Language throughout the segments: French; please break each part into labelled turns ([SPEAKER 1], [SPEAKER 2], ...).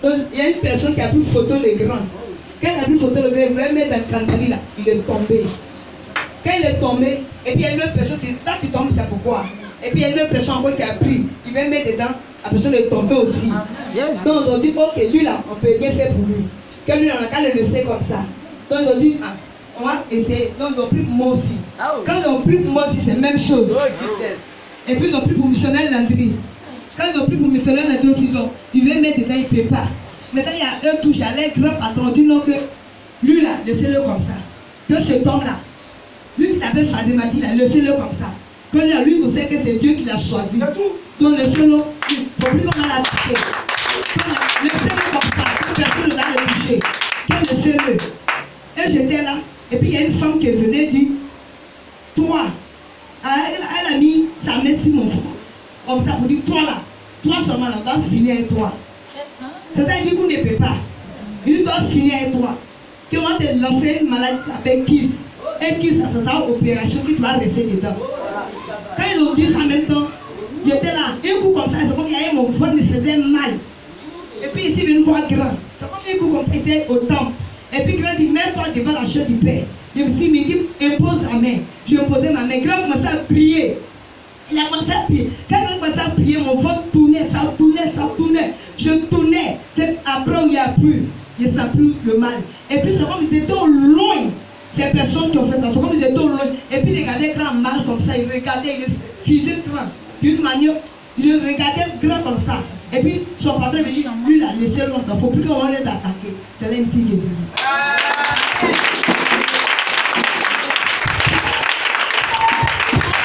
[SPEAKER 1] Donc, il y a une personne qui a pris photo de grand. Quand elle a pris photo de grand, il voulait mettre dans le cantani là. Il est tombé. Quand il est tombé, et puis il y a une autre personne qui dit, toi tu tombes, c'est pourquoi? Et puis il y a une autre personne encore qui a pris, il va mettre dedans, la personne est tombée aussi. Donc ils ont dit, ok, lui là, on peut rien faire pour lui. Que lui, on a qu'à le laisser comme ça. Donc ils ont dit, ah, on va essayer. Donc ils ont pris pour moi aussi. Quand ils ont pris pour moi aussi, c'est la même chose. Et puis ils ont pris pour missionnaire Landry. Quand ils ont pris pour missionnaire Landry aussi, ils veulent mettre dedans, ils ne peuvent pas. Maintenant il y a un touche, il y a un grand patron, dit non que lui là, laissez-le comme ça. Que cet homme là, lui qui s'appelle Fadimati là, laissez-le comme ça. Que lui, vous savez que c'est Dieu qui l'a choisi. Donc laissez-le, il ne faut plus qu'on a l'attaquer. Laissez-le comme ça, que personne ne va le toucher. Que laissez-le. Et j'étais là, et puis il y a une femme qui est venue dire, toi, elle a mis sa main sur mon front. Comme ça pour dire, toi là, toi seulement là, on doit finir avec toi. C'est-à-dire qu'on ne peut pas. Il doit finir avec toi. Que on va te lancer une maladie avec Kiss. Et Kiss, ça c'est une opération que tu vas rester dedans. Quand ils ont dit ça en même temps, j'étais là, un coup comme ça, c'est comme il y avait mon ventre me faisait mal. Et puis ici, il me voit grand. C'est comme un coup comme ça, c'était au temple. Et puis grand dit, mets-toi devant la chair du Père. Je me suis dit, il impose la main. Je posais ma main. Grand commençait à prier. Il a commencé à prier. Quand il a commencé à prier, mon ventre tournait, ça tournait, ça tournait. Je tournais. Après, il n'y a plus. Je ne sens plus le mal. Et puis, c'est comme ils étaient au loin. Ces personnes qui ont fait ça, c'est comme ils étaient au loin. Et puis, ils regardaient grand mal comme ça. Ils regardaient, ils faisaient grand. D'une manière, ils regardaient grand comme ça. Et puis, son patron me dit, lui là, laissez longtemps. Il ne faut plus qu'on les attaquer. C'est là, MC qui est venu.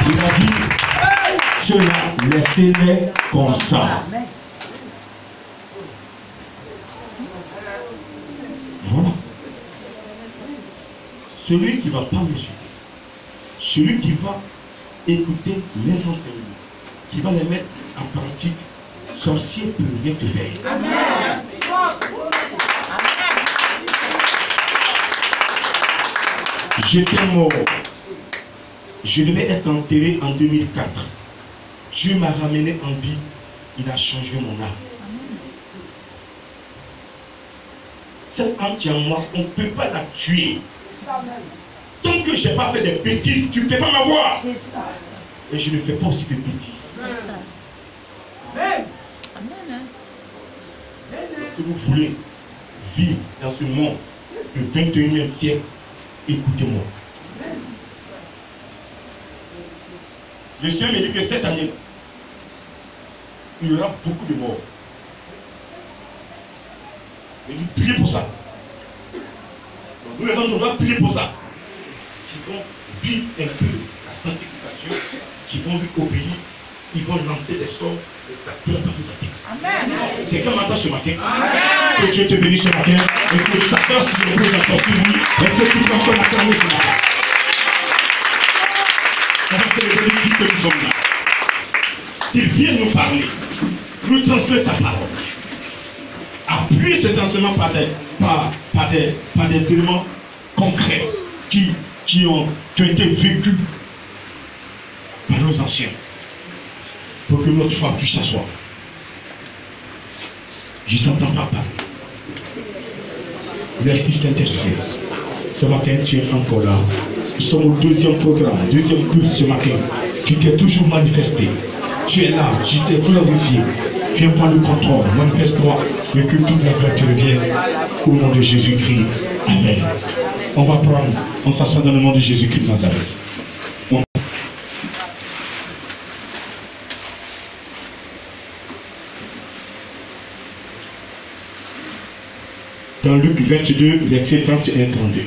[SPEAKER 2] Il a dit, cela, laissez-les comme ça. Voilà. Celui qui va pas me suivre, celui qui va écouter les enseignements, qui va les mettre en pratique, sorcier peut rien te faire. Amen. J'étais mort. Je devais être enterré en 2004. Dieu m'a ramené en vie. Il a changé mon âme. Cette âme qui est en moi, on ne peut pas la tuer. Tant que je n'ai pas fait des bêtises, tu ne peux pas m'avoir. Et je ne fais pas aussi de bêtises. Amen. Si vous voulez vivre dans ce monde du 21e siècle, écoutez-moi. Le Seigneur me dit que cette année, il y aura beaucoup de morts. Mais il priez pour ça. Donc, nous les hommes, on doit prier pour ça. Qui vont vivre un peu la sanctification, qui vont obéir, ils vont lancer des sorts, des statues à partir de sa tête. Amen. C'est comme matin ce matin. Amen. Que Dieu te bénisse ce matin et que Satan se repose encore sur lui. Est-ce que tu peux encore l'acclamer ce matin? Parce que le bénédict que nous sommes là, qu'il vienne nous parler, nous transmettre sa parole. Appuyer cet enseignement par des éléments concrets qui ont été vécus par nos anciens. Pour que notre foi puisse s'asseoir. Je t'entends pas parler. Merci Saint-Esprit. Ce matin, tu es encore là. Nous sommes au deuxième programme, deuxième culte ce matin. Tu t'es toujours manifesté. Tu es là, tu t'es glorifié. Viens prendre le contrôle, manifeste-toi, et que toute la gloire te revienne. Au nom de Jésus-Christ. Amen. On va prendre, on s'assoit dans le nom de Jésus-Christ de Nazareth. Dans Luc 22, versets 31 et 32.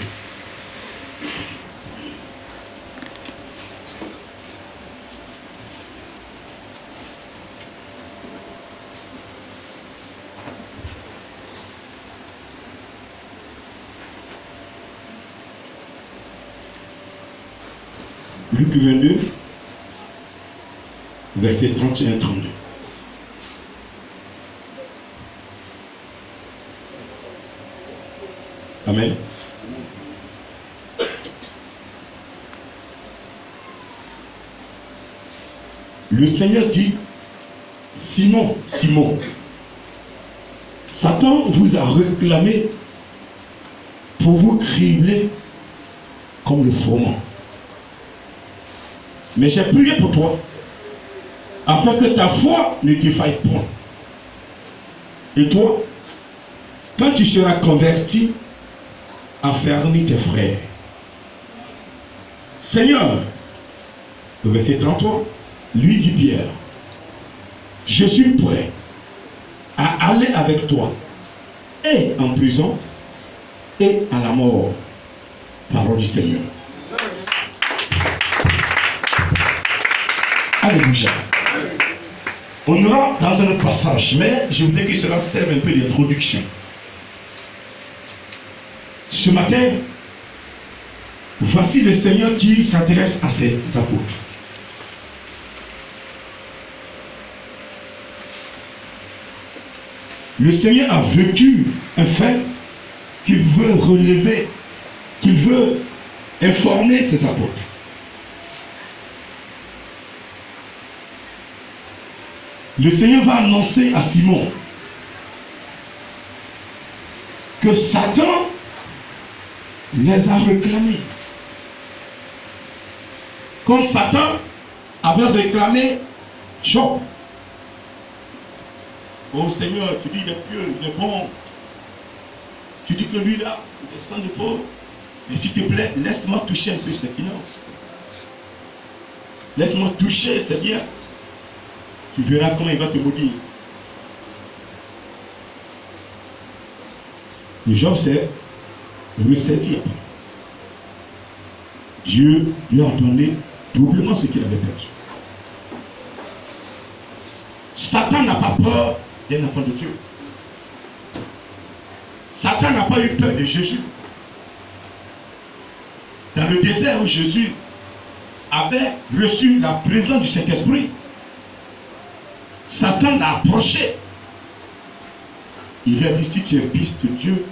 [SPEAKER 2] Luc 22, versets 31 et 32. Amen. Le Seigneur dit, Simon, Simon, Satan vous a réclamé pour vous cribler comme le froment. Mais j'ai prié pour toi, afin que ta foi ne défaille point. Et toi, quand tu seras converti, affermis tes frères. Seigneur, le verset 33, lui dit Pierre, je suis prêt à aller avec toi, et en prison, et à la mort. Parole du Seigneur. Alléluia. On ira dans un autre passage, mais je voudrais que cela serve un peu d'introduction. Ce matin, voici le Seigneur qui s'intéresse à ses apôtres. Le Seigneur a vécu un fait qu'il veut relever, qu'il veut informer ses apôtres. Le Seigneur va annoncer à Simon que Satan les a réclamés. Comme Satan avait réclamé Job. Oh Seigneur, tu dis il est pieux, il est bon. Tu dis que lui là, il est sans défaut. Mais s'il te plaît, laisse-moi toucher un peu ses finances. Laisse-moi toucher ses biens. Tu verras comment il va te maudire. Job s'est ressaisi. Dieu lui a donné doublement ce qu'il avait perdu. Satan n'a pas peur d'un enfant de Dieu. Satan n'a pas eu peur de Jésus. Dans le désert où Jésus avait reçu la présence du Saint-Esprit, Satan l'a approché. Il lui a dit, si tu es fils de Dieu,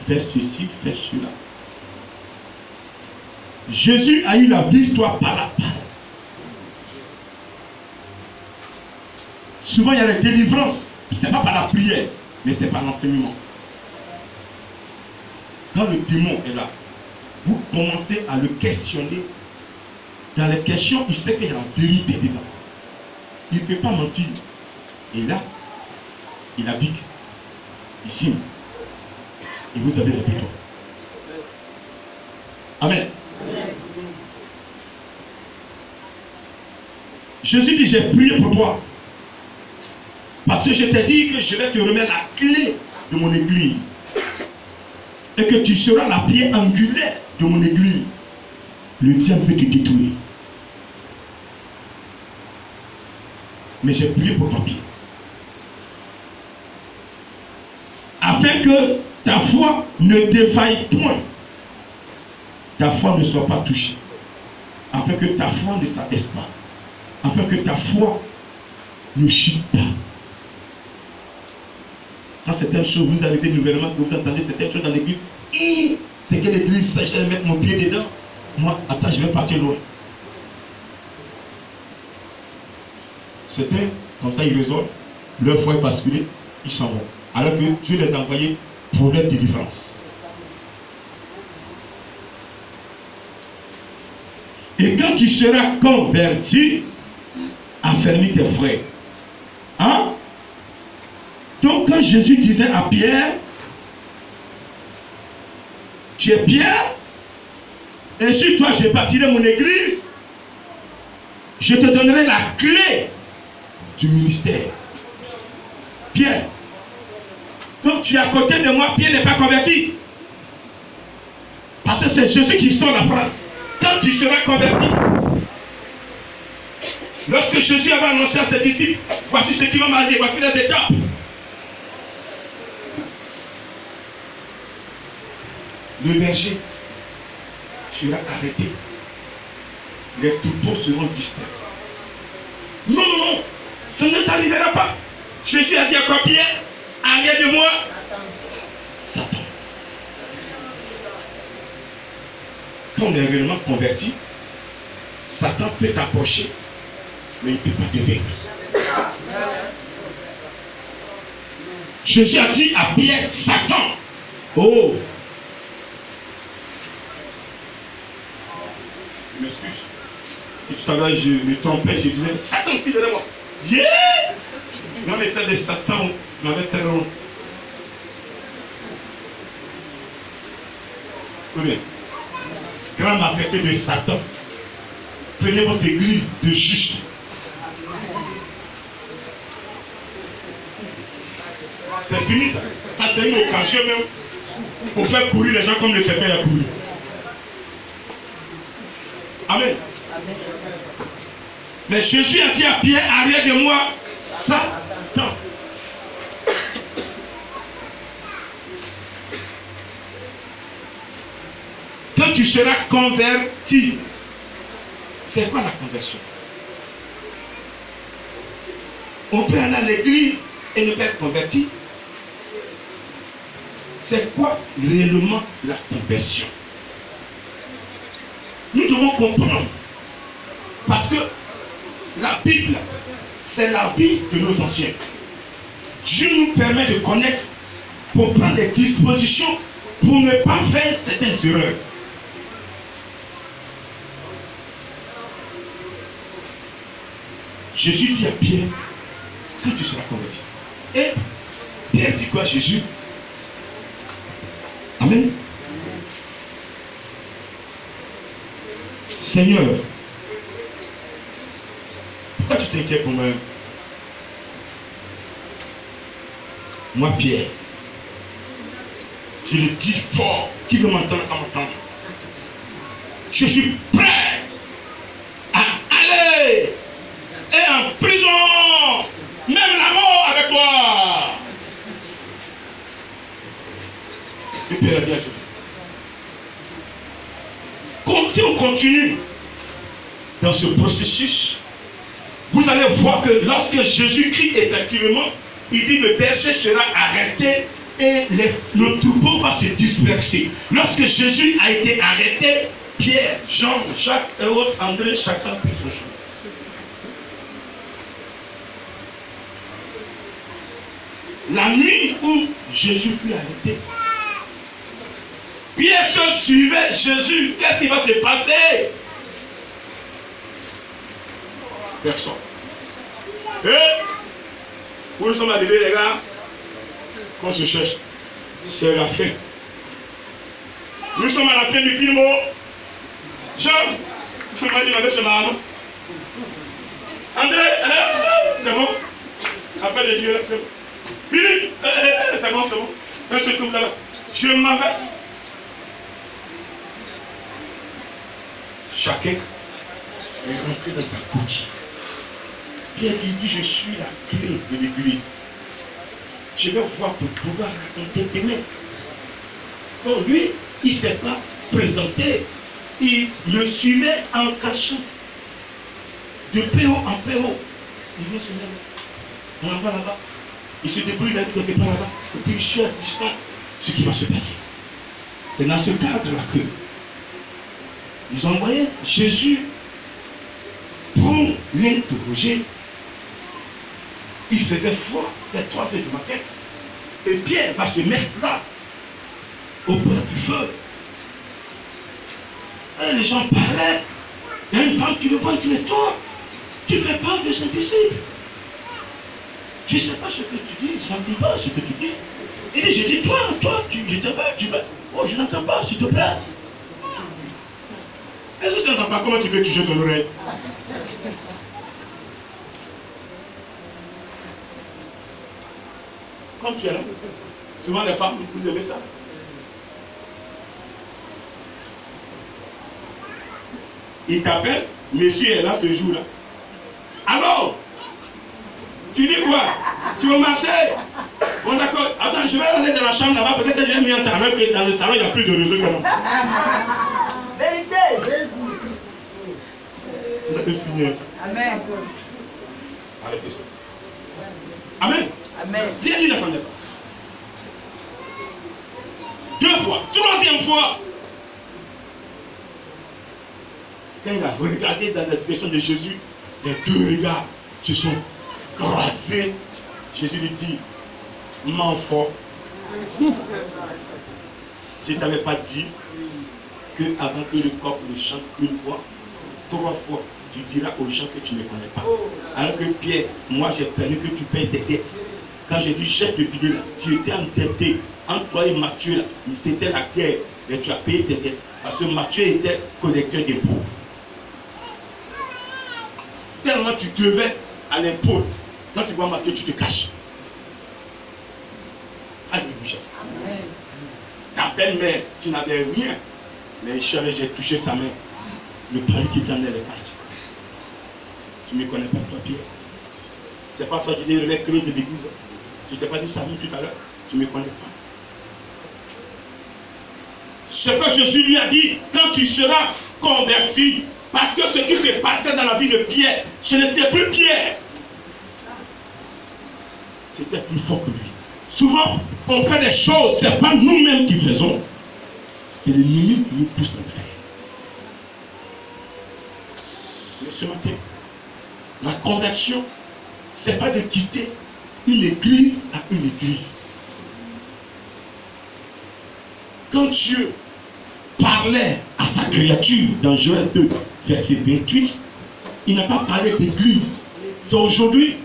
[SPEAKER 2] fais ceci, fais cela. Jésus a eu la victoire par la parole. Souvent il y a la délivrance. Ce n'est pas par la prière, mais c'est par l'enseignement. Quand le démon est là, vous commencez à le questionner. Dans les questions, il sait qu'il y a la vérité dedans. Il ne peut pas mentir. Et là, il a dit il signe. Et vous avez la victoire. Amen. Jésus dit, j'ai prié pour toi. Parce que je t'ai dit que je vais te remettre la clé de mon église. Et que tu seras la pierre angulaire de mon église. Le diable veut te détruire. Mais j'ai prié pour toi, Pierre. Afin que ta foi ne défaille point. Ta foi ne soit pas touchée. Afin que ta foi ne s'abaisse pas. Afin que ta foi ne chute pas. Quand certaines choses vous arrivez nouvellement, que vous entendez certaines choses dans l'église, c'est que l'église s'agit de mettre mon pied dedans. Moi, attends, je vais partir loin. Certains, comme ça, ils résolvent, leur foi est basculée, ils s'en vont. Alors que Dieu les a envoyés pour leur délivrance. Et quand tu seras converti, affermis tes frères. Hein? Donc quand Jésus disait à Pierre, tu es Pierre, et sur toi je bâtirai mon église, je te donnerai la clé du ministère. Pierre, comme tu es à côté de moi, Pierre n'est pas converti. Parce que c'est Jésus qui sort la phrase. Quand tu seras converti. Lorsque Jésus avait annoncé à ses disciples, voici ce qui va m'arriver, voici les étapes. Le berger sera arrêté. Les troupeaux seront distraits. Non, non, non, ça ne t'arrivera pas. Jésus a dit à quoi, Pierre? Arrière de moi, Satan. Quand on est réellement converti, Satan peut t'approcher, mais il ne peut pas te vaincre. Jésus a dit à Pierre, Satan. Oh. Je m'excuse. Si tout à l'heure je me trompais, je disais, Satan, qui derrière moi. Yeah! Non, mais tel de Satan, il m'avait très long. Oui. Grand malfaiteur de Satan. Prenez votre église de juste. C'est fini ça. Ça c'est une occasion même pour faire courir les gens comme le serpent a couru. Amen. Mais Jésus a dit à Pierre, arrière de moi, Satan. Quand tu seras converti, c'est quoi la conversion? On peut aller à l'église et ne pas être converti. C'est quoi réellement la conversion? Nous devons comprendre. Parce que la Bible, c'est la vie de nos anciens. Dieu nous permet de connaître pour prendre des dispositions pour ne pas faire certaines erreurs. Jésus dit à Pierre, quand tu seras converti. Et Pierre dit quoi à Jésus? Amen. Seigneur, pourquoi tu t'inquiètes pour moi? Moi, Pierre, je le dis fort. Qui veut m'entendre, à m'entendre? Je suis prêt à aller et en prison, même la mort avec toi. Et Pierre a dit à Jésus. Comme si on continue dans ce processus, vous allez voir que lorsque Jésus crie effectivement, il dit le berger sera arrêté et le troupeau va se disperser. Lorsque Jésus a été arrêté, Pierre, Jean, Jacques et autres, André, chacun prit son chemin. La nuit où Jésus fut arrêté, Pierre seul suivait Jésus. Qu'est-ce qui va se passer? Personne. Et où nous sommes arrivés, les gars, qu'on se cherche, c'est la fin. Nous sommes à la fin du film. Jean, tu m'as dit, ma chez ma maman. André, c'est bon. Appelle les dieux là, c'est bon. Philippe, c'est bon, c'est bon. Un secours là-bas. Je m'en vais. Chacun est rentré dans sa boutique. Pierre dit, je suis la clé de l'église. Je vais voir pour pouvoir raconter demain. Donc lui, il ne s'est pas présenté. Il le suivait en cachette. De PO en PO. Il vient se mettre. On en va là-bas. Il se débrouille là, quelque part là-bas. Et puis il suit à distance ce qui va se passer. C'est dans ce cadre-là que ils ont envoyé Jésus pour l'interroger. Il faisait froid vers 3 heures du matin. Et Pierre va se mettre là, auprès du feu. Et les gens parlaient. Il y a une femme, tu le vois, tu dis, mais toi, tu fais part de ce disciple. Je ne sais pas ce que tu dis, je n'entends pas ce que tu dis. Il dit, je dis, toi, je te veux, tu veux. Oh, je n'entends pas, s'il te plaît. Est-ce que tu n'entends pas? Comment tu peux toucher ton oreille? Comme tu es là, souvent les femmes, vous aimez ça. Il t'appelle, monsieur est là ce jour-là. Alors, tu dis quoi? Tu veux marcher? Bon d'accord, attends, je vais aller dans la chambre là-bas, peut-être que j'ai mis un temps que dans le salon, il n'y a plus de réseau que non.
[SPEAKER 3] Vérité!
[SPEAKER 2] Vous avez fini ça.
[SPEAKER 3] Amen.
[SPEAKER 2] Arrêtez ça. Amen.
[SPEAKER 3] Amen.
[SPEAKER 2] Bien dit, n'attendez pas. 2 fois, 3e fois. Quand il a regardé dans la direction de Jésus, les 2 regards se sont croisés. Jésus lui dit, m'en fort. Je ne t'avais pas dit que avant que le coq ne chante une fois, 3 fois, tu diras aux gens que tu ne connais pas. Alors que Pierre, moi j'ai permis que tu payes tes dettes. Quand j'ai dit chef de fidèle, tu étais endetté. Entre toi et Matthieu, c'était la guerre. Mais tu as payé tes dettes. Parce que Matthieu était collecteur d'impôts. Tellement tu devais à l'impôt. Quand tu vois Matthieu, tu te caches. Alléluia. Ta belle-mère, tu n'avais rien. Mais j'ai touché sa main. Le paris qui t'en est parti. Tu ne me connais pas, toi, Pierre. C'est pas toi qui dis le clé de l'église. Je t'ai pas dit ça tout à l'heure. Tu ne me connais pas. Ce que Jésus lui a dit, quand tu seras converti, parce que ce qui s'est passé dans la vie de Pierre, ce n'était plus Pierre. C'était plus fort que lui. Souvent, on fait des choses, ce n'est pas nous-mêmes qui faisons. C'est l'ennemi qui nous pousse à le faire. Mais ce matin, la conversion, ce n'est pas de quitter une église à une église. Quand Dieu parlait à sa créature dans Joël 2, verset 28, il n'a pas parlé d'église. C'est aujourd'hui,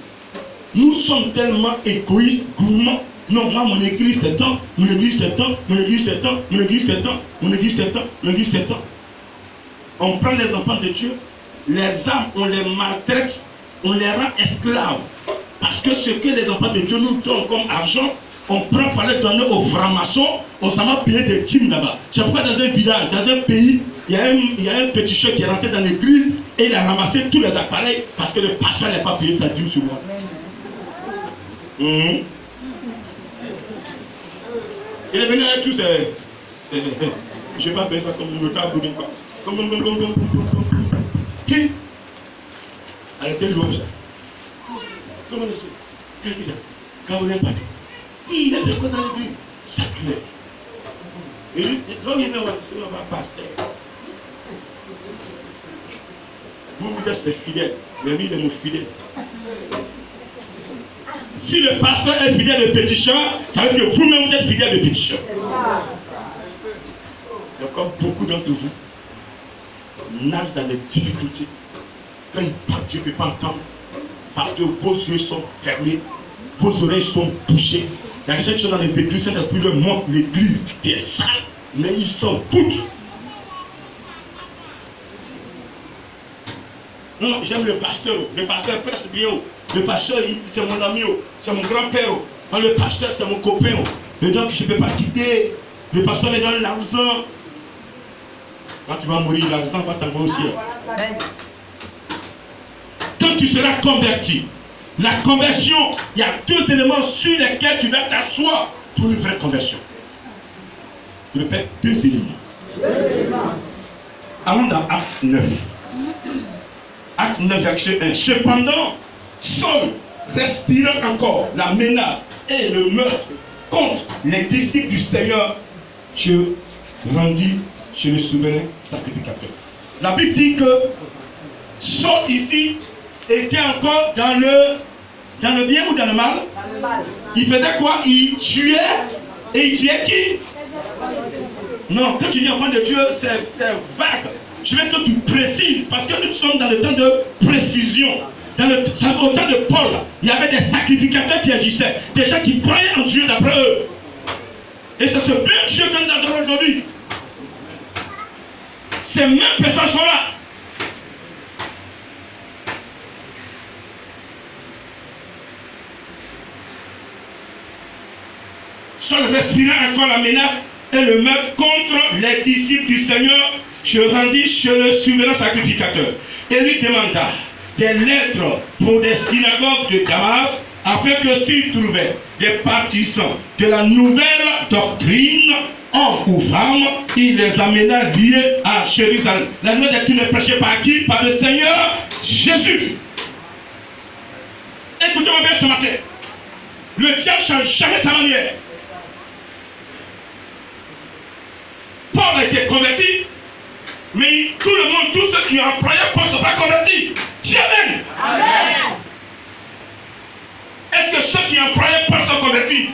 [SPEAKER 2] nous sommes tellement égoïstes, gourmands. Non, moi, mon église c'est temps, mon église c'est temps, mon église c'est temps, mon église c'est temps, mon église c'est temps, mon église c'est temps. On prend les enfants de Dieu, les âmes, on les maltraite, on les rend esclaves. Parce que ce que les enfants de Dieu nous donnent comme argent, on prend pour les donner aux francs-maçons, on s'en va payer des dîmes là-bas. C'est pourquoi dans un village, dans un pays, il y a un petit chef qui est rentré dans l'église et il a ramassé tous les appareils parce que le pasteur n'a pas payé sa dîme sur moi. Il est venu avec tous ces... Je ne vais pas payer ça comme une retard ou pas. Qui? Elle était louange. Comment est-ce que? Quand on n'est pas dit. Il a fait quoi dans l'église? Sacré. Et lui, c'est un pasteur. Vous êtes ses fidèles. Mais lui, il est mon fidèle. Si le pasteur est fidèle de pétition, ça veut dire que vous-même vous êtes fidèle de pétition. C'est comme beaucoup d'entre vous nagent dans les difficultés. Quand il parle, Dieu ne peut pas entendre. Parce que vos yeux sont fermés, vos oreilles sont bouchées. Il y a des gens qui sont dans les églises, Saint-Esprit leur montre l'église qui est sale, mais ils s'en foutent. Non, j'aime le pasteur prêche bien. Le pasteur, c'est mon ami, c'est mon grand-père. Le pasteur, c'est mon copain. Et donc, je ne peux pas quitter. Le pasteur me donne l'argent. Quand tu vas mourir, l'argent va t'envoyer aussi. Quand tu seras converti, la conversion, il y a 2 éléments sur lesquels tu vas t'asseoir pour une vraie conversion. Je répète, 2 éléments. Allons dans Acte 9. Acte 9, verset 1. Cependant, Saul, respirant encore la menace et le meurtre contre les disciples du Seigneur, se rendit chez le souverain sacrificateur. La Bible dit que Saul ici était encore dans le bien ou dans le mal? Dans le mal. Il faisait quoi? Il tuait. Et il tuait qui? Non, quand tu dis enfant de Dieu, c'est vague. Je veux que tu précises, parce que nous sommes dans le temps de précision. Au temps de Paul, il y avait des sacrificateurs qui existaient, des gens qui croyaient en Dieu d'après eux. Et c'est ce même Dieu que nous adorons aujourd'hui. Ces mêmes personnes sont là. Saul respira encore la menace et le meurtre contre les disciples du Seigneur, se rendit chez le souverain sacrificateur et lui demanda des lettres pour des synagogues de Damas, afin que s'il trouvait des partisans de la nouvelle doctrine, hommes ou femmes, il les amena liés à Jérusalem. La nouvelle doctrine est prêchée par qui? Par le Seigneur Jésus. Écoutez-moi bien ce matin. Le diable ne change jamais sa manière. Paul a été converti, mais tout le monde, tous ceux qui employaient Paul ne sont pas convertis. Dieu Amen. Est-ce que ceux qui employaient Paul sont convertis?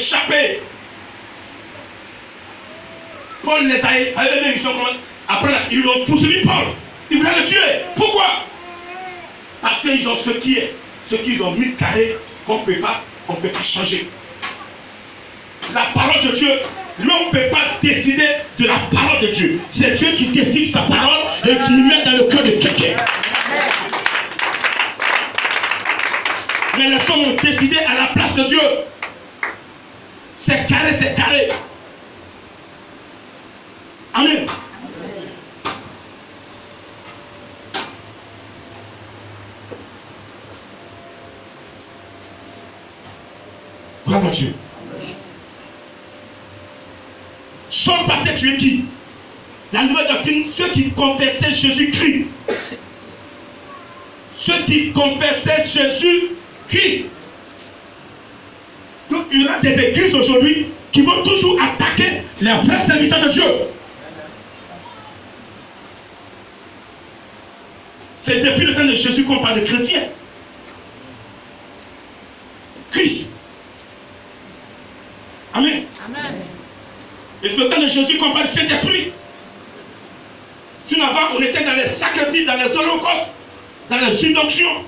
[SPEAKER 2] échappé. Paul les a même, après, ils l'ont poursuivi Paul. Ils voulaient le tuer. Pourquoi? Parce qu'ils ont ce qu'ils ont mis carré qu'on ne peut pas changer. La parole de Dieu, l'homme ne peut pas décider de la parole de Dieu. C'est Dieu qui décide sa parole et qui met dans le cœur de quelqu'un. Mais les hommes ont décidé à la place de Dieu. C'est carré, c'est carré. Amen. Gloire à Dieu. Saul partait tuer qui? La nouvelle doctrine, ceux qui confessaient Jésus-Christ. Ceux qui confessaient Jésus-Christ. Donc il y aura des églises aujourd'hui qui vont toujours attaquer les vrais serviteurs de Dieu. C'est depuis le temps de Jésus qu'on parle de chrétiens. Christ. Amen. Amen. Et c'est le temps de Jésus qu'on parle du Saint-Esprit. Sinon avant, on était dans les sacrifices, dans les holocaustes, dans les indonctions.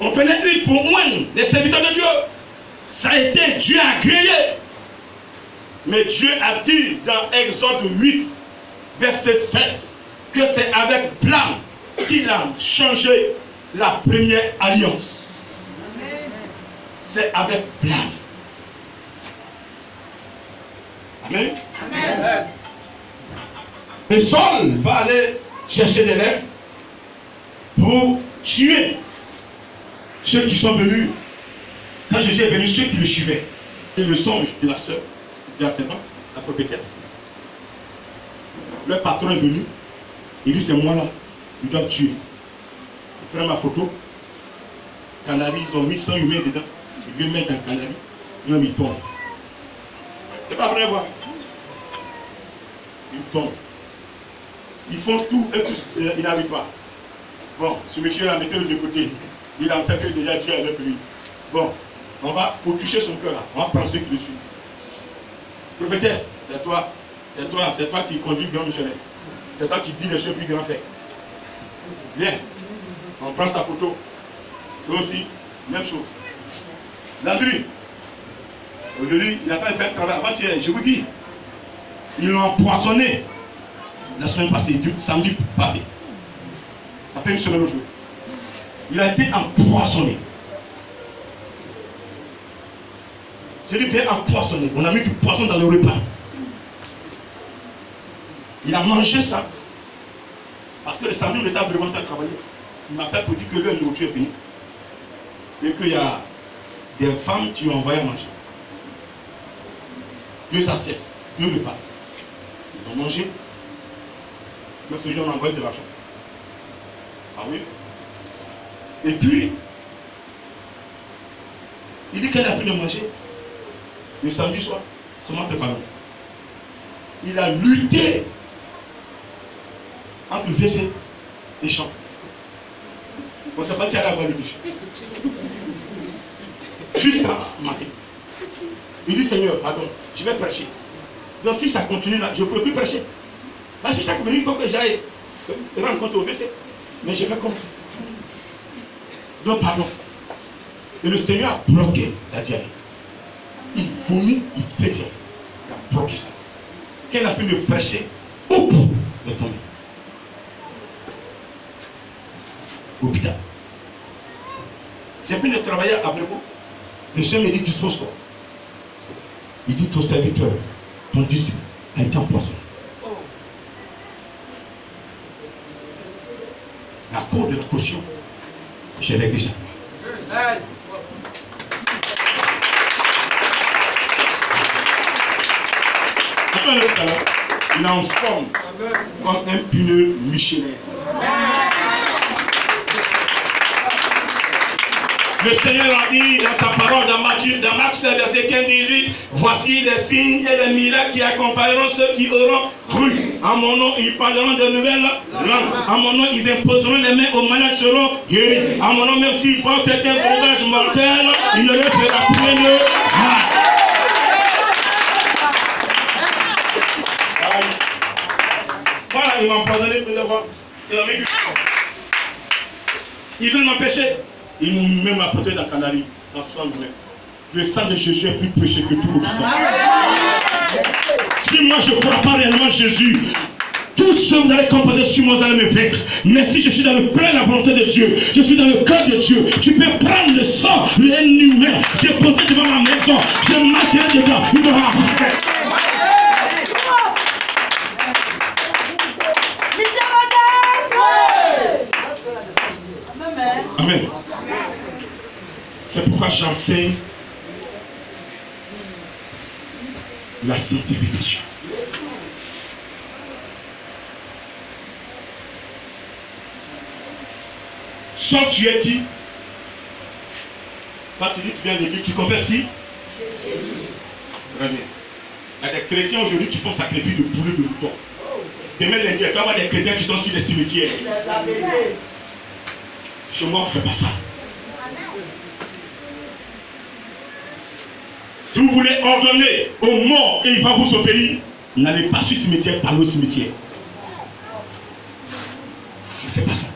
[SPEAKER 2] On prenait une pour moindre les serviteurs de Dieu. Ça a été, Dieu a agréé. Mais Dieu a dit dans Exode 8, verset 16, que c'est avec blâme qu'il a changé la première alliance. C'est avec blâme. Amen. Amen. Et Saul va aller chercher des lettres pour tuer ceux qui sont venus. Quand Jésus est venu, ceux qui le suivaient. Et le songe de la sœur, de la servante, la prophétesse. Le patron est venu. Il dit, c'est moi là. Ils doivent tuer. Il prend ma photo. Canari, ils ont mis 100 humains dedans. Ils viennent mettre un canari. L'homme, il tombe. C'est pas vrai, voir. Ils tombent. Ils font tout et tous, ils n'arrivent pas. Bon, ce monsieur-là, mettez-le de côté. Il a sacré déjà Dieu avec lui. Bon, on va, pour toucher son cœur là, on va prendre ceux qui le suivent. Prophétesse, c'est toi qui conduis grand missionnaire. C'est toi qui dis les choses plus grands faits. Viens, on prend sa photo. Lui aussi, même chose. Landry, aujourd'hui, il a pas fait le travail avant-hier, je vous dis. Ils l'ont empoisonné la semaine passée, samedi passé. Ça fait une semaine aujourd'hui. Il a été empoisonné. C'est lui bien empoisonné. On a mis du poisson dans le repas. Il a mangé ça. Parce que le samedi, on était à Bremontel travailler. Il m'appelle pour dire que leur nourriture est finie. Et qu'il y a des femmes qui ont envoyé à manger. 2 assiettes, 2 repas. Ils ont mangé. Mais ce jour, on a envoyé de l'argent. Ah oui. Et puis, il dit qu'elle a fini de manger. Le samedi soir, seulement préparé. Il a lutté entre WC et champ. On ne sait pas qui allait avoir le bûche. Juste à manquer. Il dit, Seigneur, pardon, je vais prêcher. Donc si ça continue là, je ne peux plus prêcher. Là, si chaque minute, il faut que j'aille rendre compte au WC. Mais je fais comme ça. Donc, pardon. Et le Seigneur a bloqué la diarrhée. Il vomit, il fait diarrhée. Il a bloqué ça. Quand il a fini de prêcher, hop, il est tombé. Hôpital. J'ai fini de travailler à Brébeuf. Le Seigneur me dit, dispose-toi. Il dit, ton serviteur, ton disciple, a été empoisonné. La cause de la caution, j'ai réglé ça. Il est en forme comme un pneu Michelin. Le Seigneur a dit dans sa parole dans Marc 7, verset 15-18, voici les signes et les miracles qui accompagneront ceux qui auront cru. En mon nom, ils parleront de nouvelles langues. En mon nom, ils imposeront les mains aux malades, seront guéris. En mon nom, même s'ils pensent certains breuvages mortels, ils ne le feront plus de mal. il m'a empoisonné, il m'a mis. Ils veulent m'empêcher. Ils m'ont même apporté dans Canary, dans le sang humain. Le sang de Jésus est plus précieux que tout autre sang. Si moi je ne crois pas réellement Jésus, tout ce que vous allez composer sur moi, vous allez me vaincre. Mais si je suis dans le plein de la volonté de Dieu, je suis dans le cœur de Dieu, tu peux prendre le sang, le ennemi humain, déposer devant ma maison, je marcherai dedans, il m'aura. Amen. C'est pourquoi j'enseigne la sanctification. Soit tu es qui? Quand tu dis tu viens de l'église, tu confesses qui? Jésus. Très bien. Il y a des chrétiens aujourd'hui qui font sacrifice de poulet de mouton. Demain lundi, il y a avoir des chrétiens qui sont sur les cimetières. Chez moi, on ne fait pas ça. Si vous voulez ordonner aux morts et il va vous obéir, n'allez pas sur le cimetière, parlez au cimetière. Je ne fais pas ça.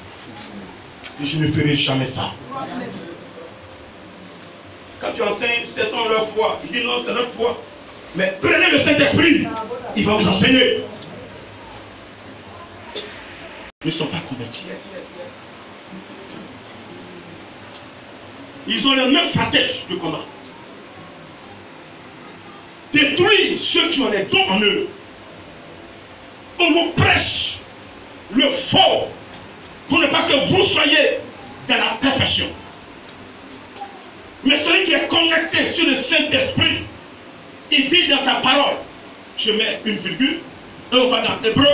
[SPEAKER 2] Et je ne ferai jamais ça. Quand tu enseignes, c'est leur foi. Il dit non, c'est notre foi. Mais prenez le Saint-Esprit. Il va vous enseigner. Ils ne sont pas convertis. Ils ont le même stratège de combat. Détruire ceux qui ont les dons en eux. On vous prêche le faux pour ne pas que vous soyez dans la perfection. Mais celui qui est connecté sur le Saint-Esprit, il dit dans sa parole, je mets une virgule, et on va dans Hébreu.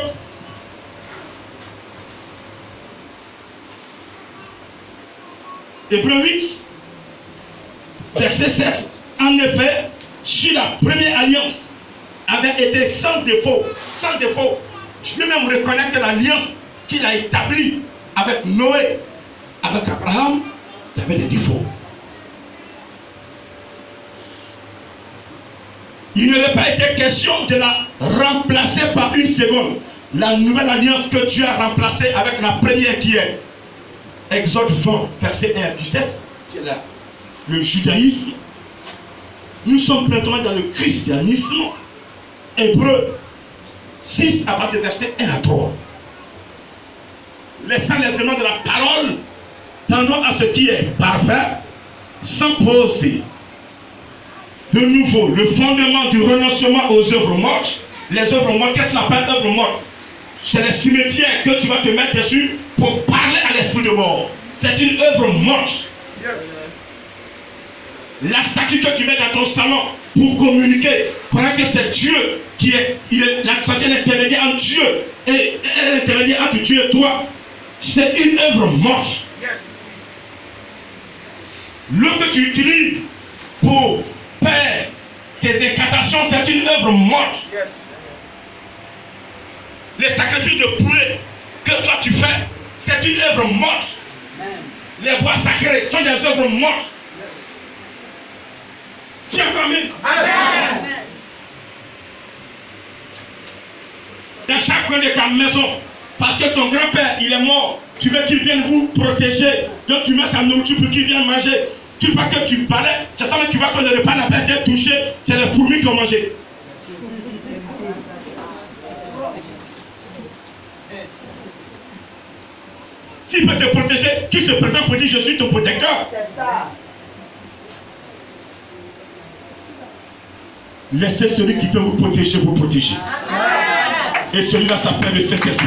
[SPEAKER 2] Hébreu 8, verset 7. En effet, si la première alliance avait été sans défaut, je peux même reconnaître que l'alliance qu'il a établie avec Noé, avec Abraham, il y avait des défauts. Il n'aurait pas été question de la remplacer par une seconde. La nouvelle alliance que Dieu a remplacée avec la première qui est Exode 20, verset 1 à 17, c'est le judaïsme. Nous sommes maintenant dans le christianisme. Hébreu 6 à partir de verset 1 à 3. Laissant les éléments de la parole, tendons à ce qui est parfait, sans poser de nouveau le fondement du renoncement aux œuvres mortes. Les œuvres mortes, qu'est-ce qu'on appelle œuvres mortes? C'est les cimetières que tu vas te mettre dessus pour parler à l'esprit de mort. C'est une œuvre morte. Yes. La statue que tu mets dans ton salon pour communiquer, crois que c'est Dieu qui est, la statue est intermédiaire entre Dieu et l'intermédiaire entre Dieu et toi. C'est une œuvre morte. Yes. L'eau que tu utilises pour faire tes incantations, c'est une œuvre morte. Yes. Les sacrifices de poulet que toi tu fais, c'est une œuvre morte. Amen. Les bois sacrés sont des œuvres mortes. Yes. Tiens comme une. Amen. Dans chaque coin de ta maison, parce que ton grand-père il est mort, tu veux qu'il vienne vous protéger, donc tu mets sa nourriture pour qu'il vienne manger. Tu vois que tu balais, c'est toi qui vois que le repas n'a pas été touché, c'est les fourmis qui ont mangé. S'il peut te protéger, qui se présente pour dire je suis ton protecteur? C'est ça. Laissez celui qui peut vous protéger vous protéger. Et celui-là s'appelle le Saint-Esprit.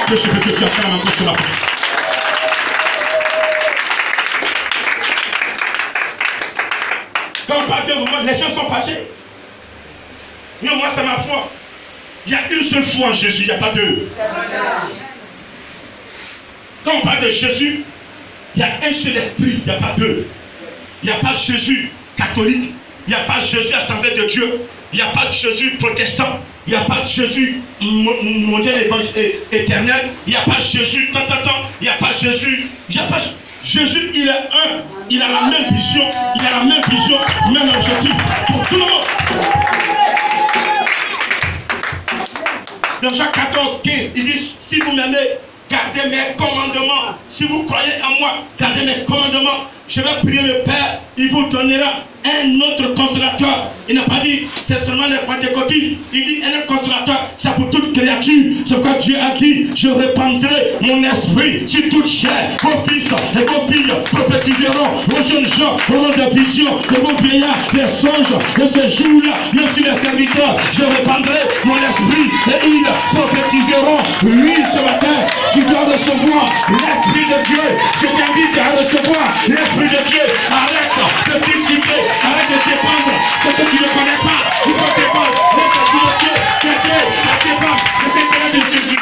[SPEAKER 2] Que je veux que tu acclames encore sur la porte. Quand on parle de vous, les gens sont fâchés. Non, moi c'est ma foi. Il y a une seule foi en Jésus, il n'y a pas deux. Quand on parle de Jésus, il y a un seul esprit, il n'y a pas deux. Il n'y a pas Jésus catholique, il n'y a pas Jésus Assemblée de Dieu, il n'y a pas de Jésus protestant, il n'y a pas de Jésus mondial éternel, il n'y a pas Jésus tant, il n'y a pas Jésus, Jésus il est un, il a la même vision, même objectif pour tout le monde. Dans Jean 14, 15, il dit, si vous m'aimez, gardez mes commandements. Si vous croyez en moi, gardez mes commandements. Je vais prier le Père, il vous donnera un autre consolateur. Il n'a pas dit, c'est seulement les pentecôtistes. Il dit, un autre consolateur, c'est pour toute créature. C'est pourquoi Dieu a dit, je répandrai mon esprit sur toute chair. Vos fils et vos filles prophétiseront. Vos jeunes gens auront des visions. Et vos vieillards des songes. Et ce jour-là, même si les serviteurs, je répandrai mon esprit et ils prophétiseront. Oui, ce matin, tu dois recevoir l'esprit de Dieu. Je t'invite à recevoir l'esprit de Dieu. Arrête de discuter, arrête de dépendre ce que tu ne connais pas. Il faut dépendre l'esprit de Dieu. T'aider à dépendre de l'intérêt de Jésus.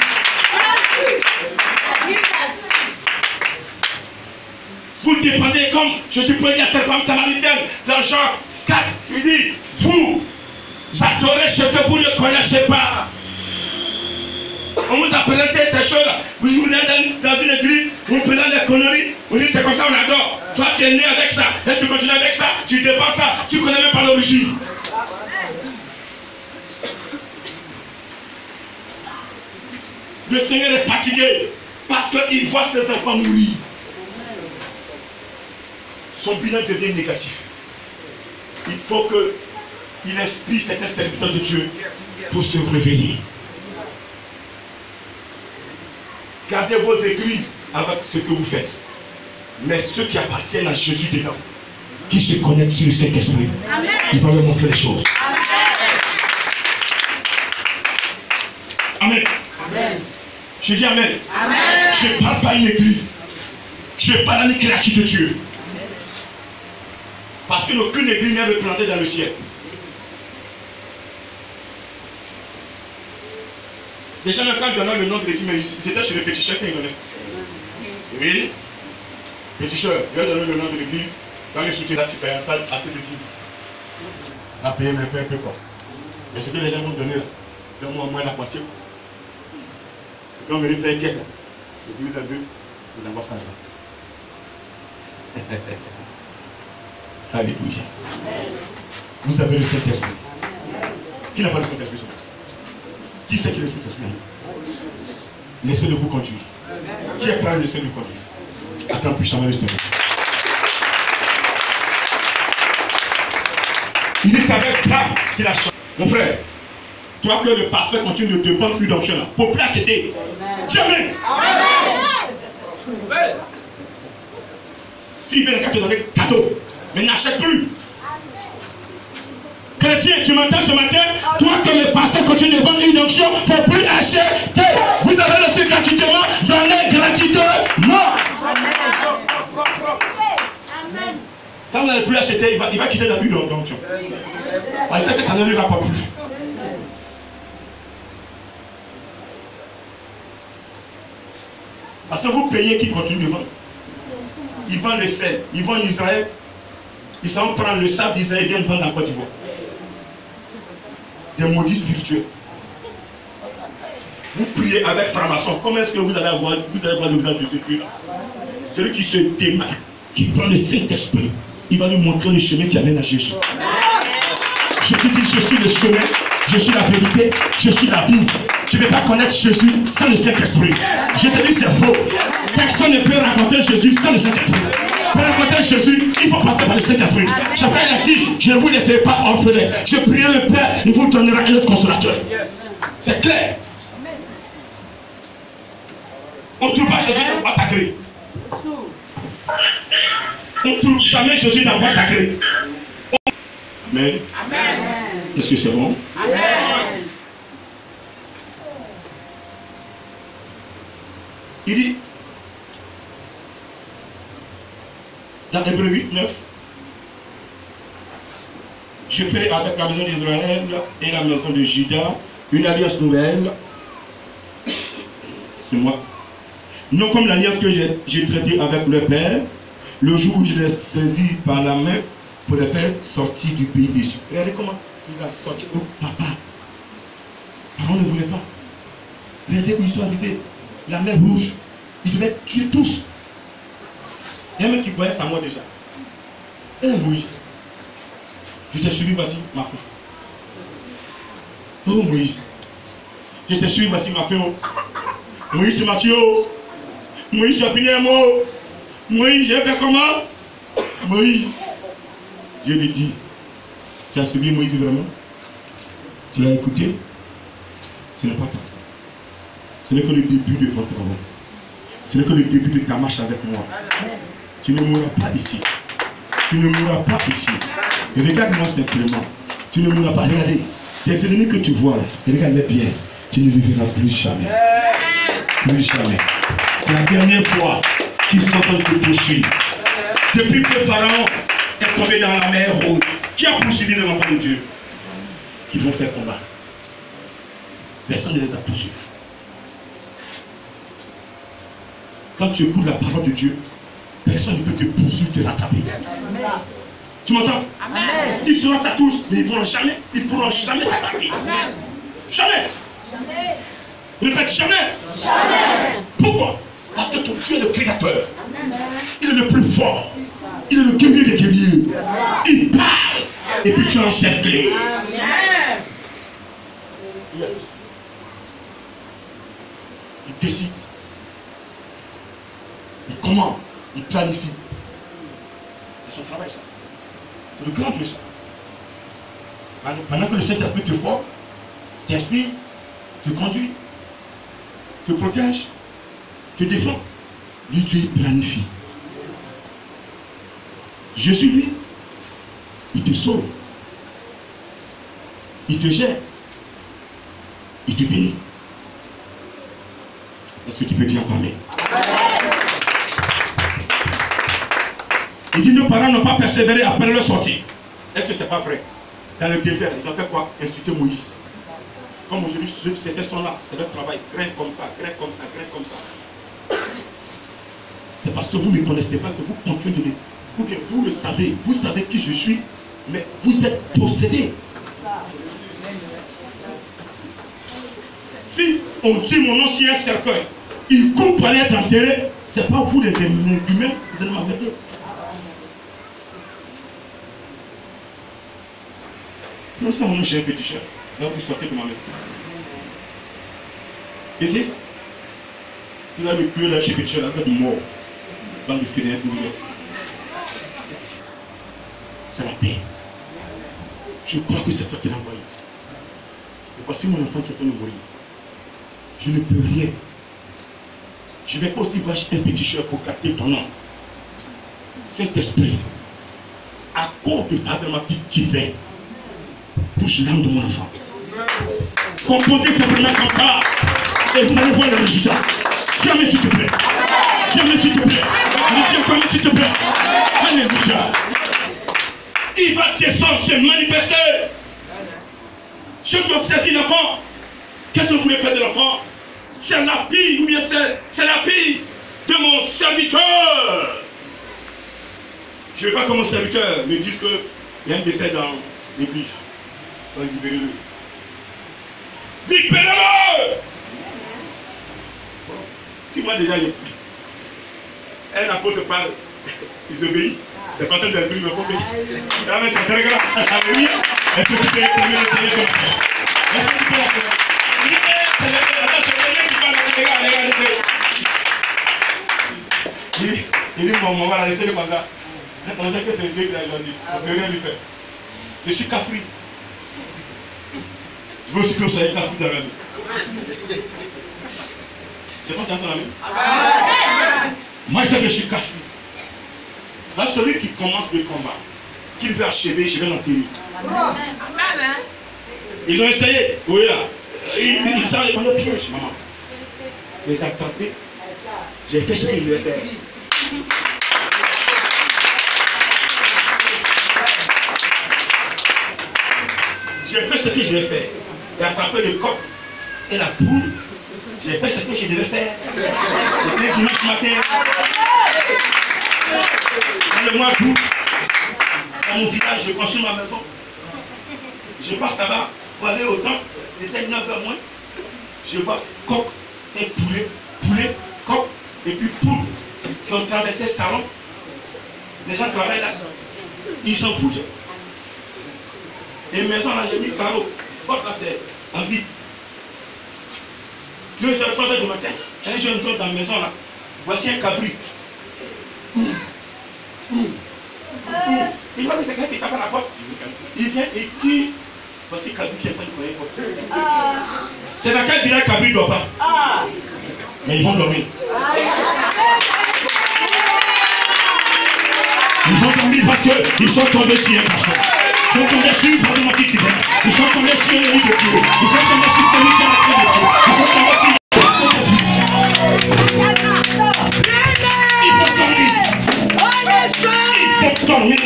[SPEAKER 2] Vous dépendez comme je suis prêt à cette femme samaritaine dans Jean 4. Il dit, vous adorez ce que vous ne connaissez pas. On vous a présenté ces choses-là. Vous venez dans une église, vous prenez des conneries, vous dites c'est comme ça on adore. Toi tu es né avec ça, et tu continues avec ça, tu dépends ça, tu ne connais même pas l'origine. Le Seigneur est fatigué parce qu'il voit ses enfants mourir. Son bilan devient négatif. Il faut qu'il inspire certains serviteurs de Dieu pour se réveiller. Gardez vos églises avec ce que vous faites. Mais ceux qui appartiennent à Jésus dedans, qui se connectent sur le Saint-Esprit, il va leur montrer les choses. Amen. Amen. Je dis Amen. Amen. Je ne parle pas à une église. Je parle à une créature de Dieu. Parce qu'aucune église n'est représentée dans le ciel. Déjà, même quand il donnait le nom de l'église, mais c'était chez le péticheur qu'il donnait. Oui. Péticheur, je vais donner le nom de l'église. Quand le soutien là, tu payes un tal assez petit. À payer un peu quoi. Mais ce que les gens vont donner là, donne-moi au moins la moitié. Et quand on veut faire une quête là, l'église à deux, on envoie ça là. Alléluia. Vous avez le Saint-Esprit. Qui n'a pas le Saint-Esprit? Qui c'est qui le Saint-Esprit? Laissez-le vous conduire. Qui est prêt à laisser le conduire? Attends puissamment le Seigneur. Il dit, c'est avec là qu'il a changé. Mon frère, toi que le pasteur continue de te vendre une onction là, pour plus acheter. Jamais. S'il vient qu'à te donner cadeau, mais n'achète plus. Chrétien, tu m'entends ce matin? Toi que le pasteur continue de vendre une onction, il ne faut plus acheter. Vous avez reçu gratuitement, donnez gratuitement. Quand vous n'allez plus acheter, il va quitter la bulle d'onction. Il sait que ça ne lui va pas plus. Parce que vous payez qui continue de vendre. Ils vendent le sel, ils vendent l'Israël. Ils s'en prennent le sable d'Israël et viennent vendre en Côte d'Ivoire. Des maudits spirituels. Vous priez avec franc-maçon. Comment est-ce que vous allez avoir le visage de ce Dieu-là? Celui qui se démarque, qui prend le Saint-Esprit, il va nous montrer le chemin qui amène à Jésus. Je te dis, je suis le chemin, je suis la vérité, je suis la vie. Tu ne peux pas connaître Jésus sans le Saint-Esprit. Je te dis, c'est faux. Personne ne peut raconter Jésus sans le Saint-Esprit. Pour rencontrer Jésus, il faut passer par le Saint-Esprit. Chacun a dit, je ne vous laisserai pas orphelin. Je prie le Père, il vous donnera un autre consolateur. C'est clair. On ne trouve pas Jésus dans le bois sacré. On ne trouve jamais Jésus dans le bois sacré. Amen. Est-ce que c'est bon? Amen. Il dit, dans Hébreux 8, 9, je ferai avec la maison d'Israël et la maison de Juda une alliance nouvelle. C'est moi. Non comme l'alliance que j'ai traitée avec le Père, le jour où je l'ai saisi par la main pour les faire sortir du pays d'Égypte. Regardez comment il a sorti. Oh, papa. Papa ne voulait pas. Regardez où ils sont arrivés. La mer rouge. Ils devaient tuer tous. Il y a un mec qui voyait sa mort déjà. Eh Moïse. Je t'ai suivi, voici ma fille. Oh Moïse. Je te suis, voici ma fin. Moïse, Mathieu. Moïse, tu as fini un mot. Moïse, j'ai fait comment? Moïse. Dieu lui dit, tu as suivi Moïse vraiment? Tu l'as écouté? Ce n'est pas toi. Ce n'est que le début de ton travail. Ce n'est que le début de ta marche avec moi. Tu ne mourras pas ici. Tu ne mourras pas ici. Regarde-moi simplement. Tu ne mourras pas. Regardez. Tes ennemis que tu vois là, regarde-les bien. Tu ne les verras plus jamais. Plus jamais. C'est la dernière fois qu'ils sont en train de te poursuivre. Depuis que Pharaon est tombé dans la mer rouge, qui a poursuivi les enfants de Dieu? Qui vont faire combat. Personne ne les a poursuivis. Quand tu écoutes la parole de Dieu, personne ne peut te poursuivre, te rattraper. Tu m'entends? Ils seront à tous, mais ils ne pourront jamais t'attraper. Jamais. Répète, jamais. Pourquoi? Parce que ton Dieu est le créateur. Il est le plus fort. Il est le guerrier des guerriers. Il parle. Et puis tu es encerclé. Il décide. Il commande. Il planifie. C'est son travail, ça. C'est le grand Dieu, ça. Pendant que le Saint-Esprit te forme, t'inspire, te conduit, te protège, te défend, lui, Dieu planifie. Jésus, lui, il te sauve. Il te gère. Il te bénit. Est-ce que tu peux dire Amen? Il dit, nos parents n'ont pas persévéré après leur sortie. Est-ce que ce n'est pas vrai? Dans le désert, ils ont fait quoi? Insulter Moïse. Comme aujourd'hui, certains sont là, c'est leur travail. Grain comme ça, grain comme ça, grain comme ça. C'est parce que vous ne me connaissez pas que vous continuez de me... Ou bien vous le savez, vous savez qui je suis, mais vous êtes possédé. Si on dit mon nom sur un cercueil, il coupe pour aller être enterré, c'est pas vous les humains, vous allez m'emmerder. Non, c'est mon nom chez un féticheur. Là, vous sortez de ma mère. Et c'est ça. Si vous avez le cul là chez féticheur, là, vous êtes mort. Dans le filet, c'est la paix. Je crois que c'est toi qui l'as envoyé. Et voici mon enfant qui est en train de mourir. Je ne peux rien. Je ne vais pas aussi voir un féticheur pour capter ton nom. Saint-Esprit, à cause de ta dramatique divine, touche l'âme de mon enfant. Composez simplement comme ça. Et vous allez voir le résultat. Jamais s'il te plaît. Jamais s'il te plaît. Dieu comme s'il te plaît. Alléluia. Il va descendre, se manifester. Ceux qui ont saisi l'enfant, qu'est-ce que vous voulez faire de l'enfant? C'est la fille, ou bien c'est la fille de mon serviteur. Je ne veux pas que mon serviteur me dise qu'il y a un décès dans l'église. Libérez-le. Libérez-le! Si moi déjà, un apôtre parle, ils obéissent. C'est pas ça de la Bible, mais là, mais c'est très grave. Alléluia. Est-ce que tu peux réprimer le Seigneur sur la terre? Est-ce que tu peux la faire? Il dit, bon, on va la laisser le mandat. On sait que c'est Dieu qui l'a dit. On ne peut rien lui faire. Je suis cafri. Je veux aussi que vous soyez cafri dans la vie. C'est pas dans la vie? Moi, je sais que je suis cafri. Là, celui qui commence le combat, qu'il veut achever, je vais l'enterrer. Ils ont essayé. Oui, là. Ils savent dans le piège, maman. Je les ai attrapés. J'ai fait ce que je devais faire. J'ai fait ce que je devais faire. J'ai attrapé le coq et la poule. J'ai fait ce que je devais faire. C'était dimanche matin. Dans le mois d'août, dans mon village, je construis ma maison. Je passe là-bas pour aller au temple. Il était 9h moins. Je vois coq et poulet, poulet, coq et puis poule qui ont traversé le salon. Les gens travaillent là. Ils s'en foutent. Et maison là, j'ai mis carreau. Porte là, c'est en vide. 2h, 3h du matin, un jeune homme dans la maison là. Voici un cabri. Il voit que c'est quelqu'un qui tape à la porte. Il vient et dit, voici cabri qui est en train de courir. C'est dans quel village cabri ne doit pas. Mais ils vont dormir. Ils vont dormir parce qu'ils sont tombés sur un pasteur. Ils sont tombés sur une problématique divine. Ils sont tombés sur le lit de Dieu. Ils sont tombés sur celui qui est la clé de Dieu. Ils sont tombés sur dormir.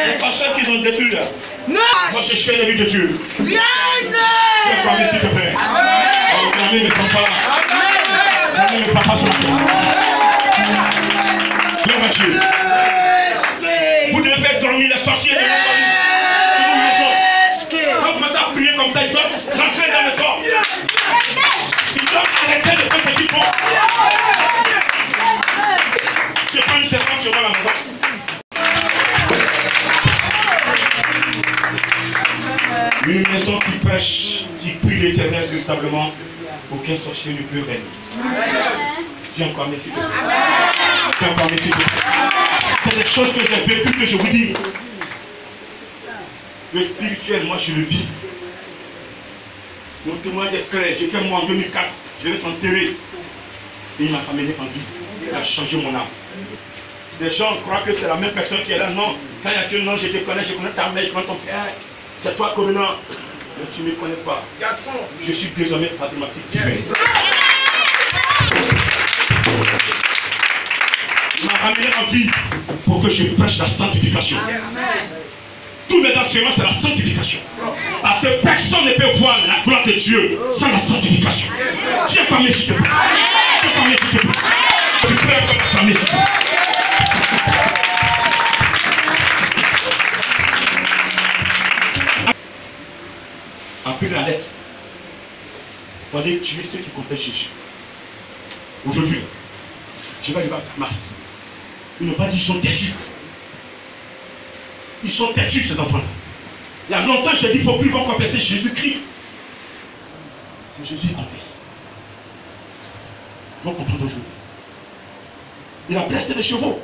[SPEAKER 2] Les pasteurs qui ont détruit là. Moi je suis l'élu de Dieu. C'est parmi s'il te plaît. Amen ne prend pas. Amen ne prend pas sur la terre. Gloire à Dieu. Vous devez faire dormir les sorciers de la maison. Quand vous commencez à prier comme ça, ils doivent rentrer dans le corps. Ils doivent arrêter de faire ce qu'ils font. Je prends une serpente sur moi à la maison. Une maison qui prêche, qui prie l'Éternel véritablement, aucun sorcier ne peut régner. Tiens encore, merci. Tiens encore, merci. C'est des choses que j'ai vécues que je vous dis. Le spirituel, moi je le vis. Mon témoignage est clair. J'étais moi en 2004, je vais être enterré. Et il m'a amené en vie. Il a changé mon âme. Les gens croient que c'est la même personne qui est là. Non, quand il y a que non, je te connais, je connais ta mère, je connais ton frère. C'est toi, Covenant. Mais tu ne me connais pas. Je suis désormais mathématique divin. Il m'a ramené en vie pour que je prêche la sanctification. Tous mes enseignements, c'est la sanctification. Parce que personne ne peut voir la gloire de Dieu sans la sanctification. Tiens par mes s'il te plaît. Tiens par mes s'il te plaît. Tu peux être par mes s'il te plaît. Après la lettre, pour aller tuer ceux qui confessent Jésus. Aujourd'hui, je vais arriver à Mars. Ils n'ont pas dit, ils sont têtus. Ils sont têtus, ces enfants-là. Il y a longtemps, je dis, il ne faut plus voir confesser Jésus-Christ. C'est Jésus qui confesse. Ils vont comprendre aujourd'hui. Il a blessé les chevaux.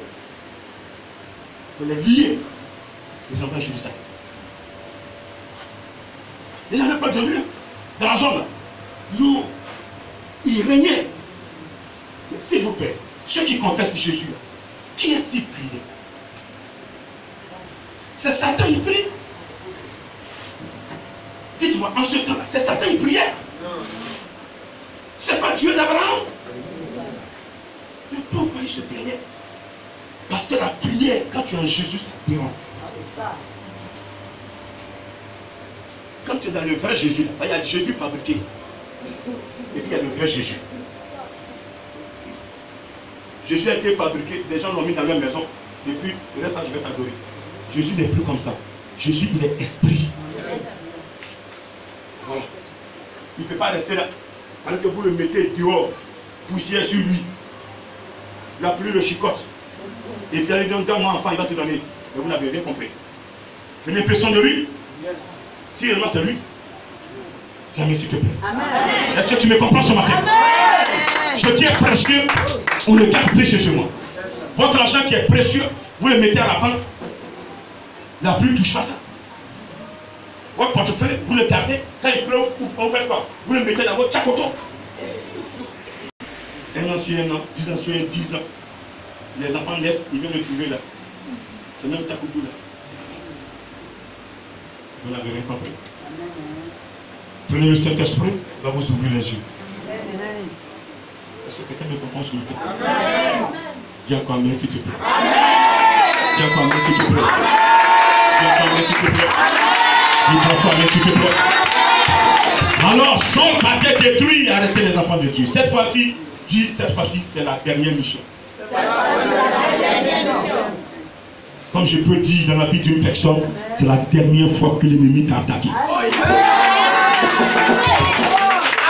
[SPEAKER 2] Pour les lier. Les envoie à Jérusalem. Les gens n'avaient pas dormi dans la zone. Nous, ils régnaient. S'il vous plaît, ceux qui confessent Jésus, qui est-ce qui prie? C'est Satan qui prie. Dites-moi, en ce temps-là, c'est Satan qui priait. C'est pas Dieu d'Abraham. Mais pourquoi il se plaignait? Parce que la prière, quand tu es en Jésus, ça dérange. Quand tu es dans le vrai Jésus, il y a le Jésus fabriqué. Et puis il y a le vrai Jésus. Jésus a été fabriqué, des gens l'ont mis dans leur maison. Et puis, le reste, je vais t'adorer. Jésus n'est plus comme ça. Jésus, il est esprit. Voilà. Il ne peut pas rester là. Alors que vous le mettez dehors, poussière sur lui. Il a plus le chicote. Et puis, il dit, donne-moi enfant, il va te donner. Mais vous n'avez rien compris. Vous n'avez l'impression de lui. Yes. Si réellement c'est lui, jamais s'il te plaît. Est-ce que tu me comprends ce matin? Amen. Ce qui est précieux, on le garde précieux sur moi. Votre argent qui est précieux, vous le mettez à la banque. La pluie ne touche pas ça. Votre portefeuille, vous le gardez. Quand il pleut, vous faites quoi? Vous le mettez dans votre chakoto. Un an sur un an, 10 ans sur 10 ans. Les enfants naissent, ils viennent le trouver là. C'est même chakoto là. Vous n'avez rien compris. Prenez le Saint-Esprit, va vous ouvrir les yeux. Est-ce que quelqu'un me comprend sur le temps? Dis encore amen s'il te plaît. Dis encore amen s'il te plaît. Dis encore amen s'il te plaît. Dis encore amen s'il te plaît. Alors, Saul partait détruire et arrêter les enfants de Dieu. Cette fois-ci, dis, cette fois-ci, c'est la dernière mission. Comme je peux dire dans la vie d'une personne, c'est la dernière fois que l'ennemi t'a attaqué.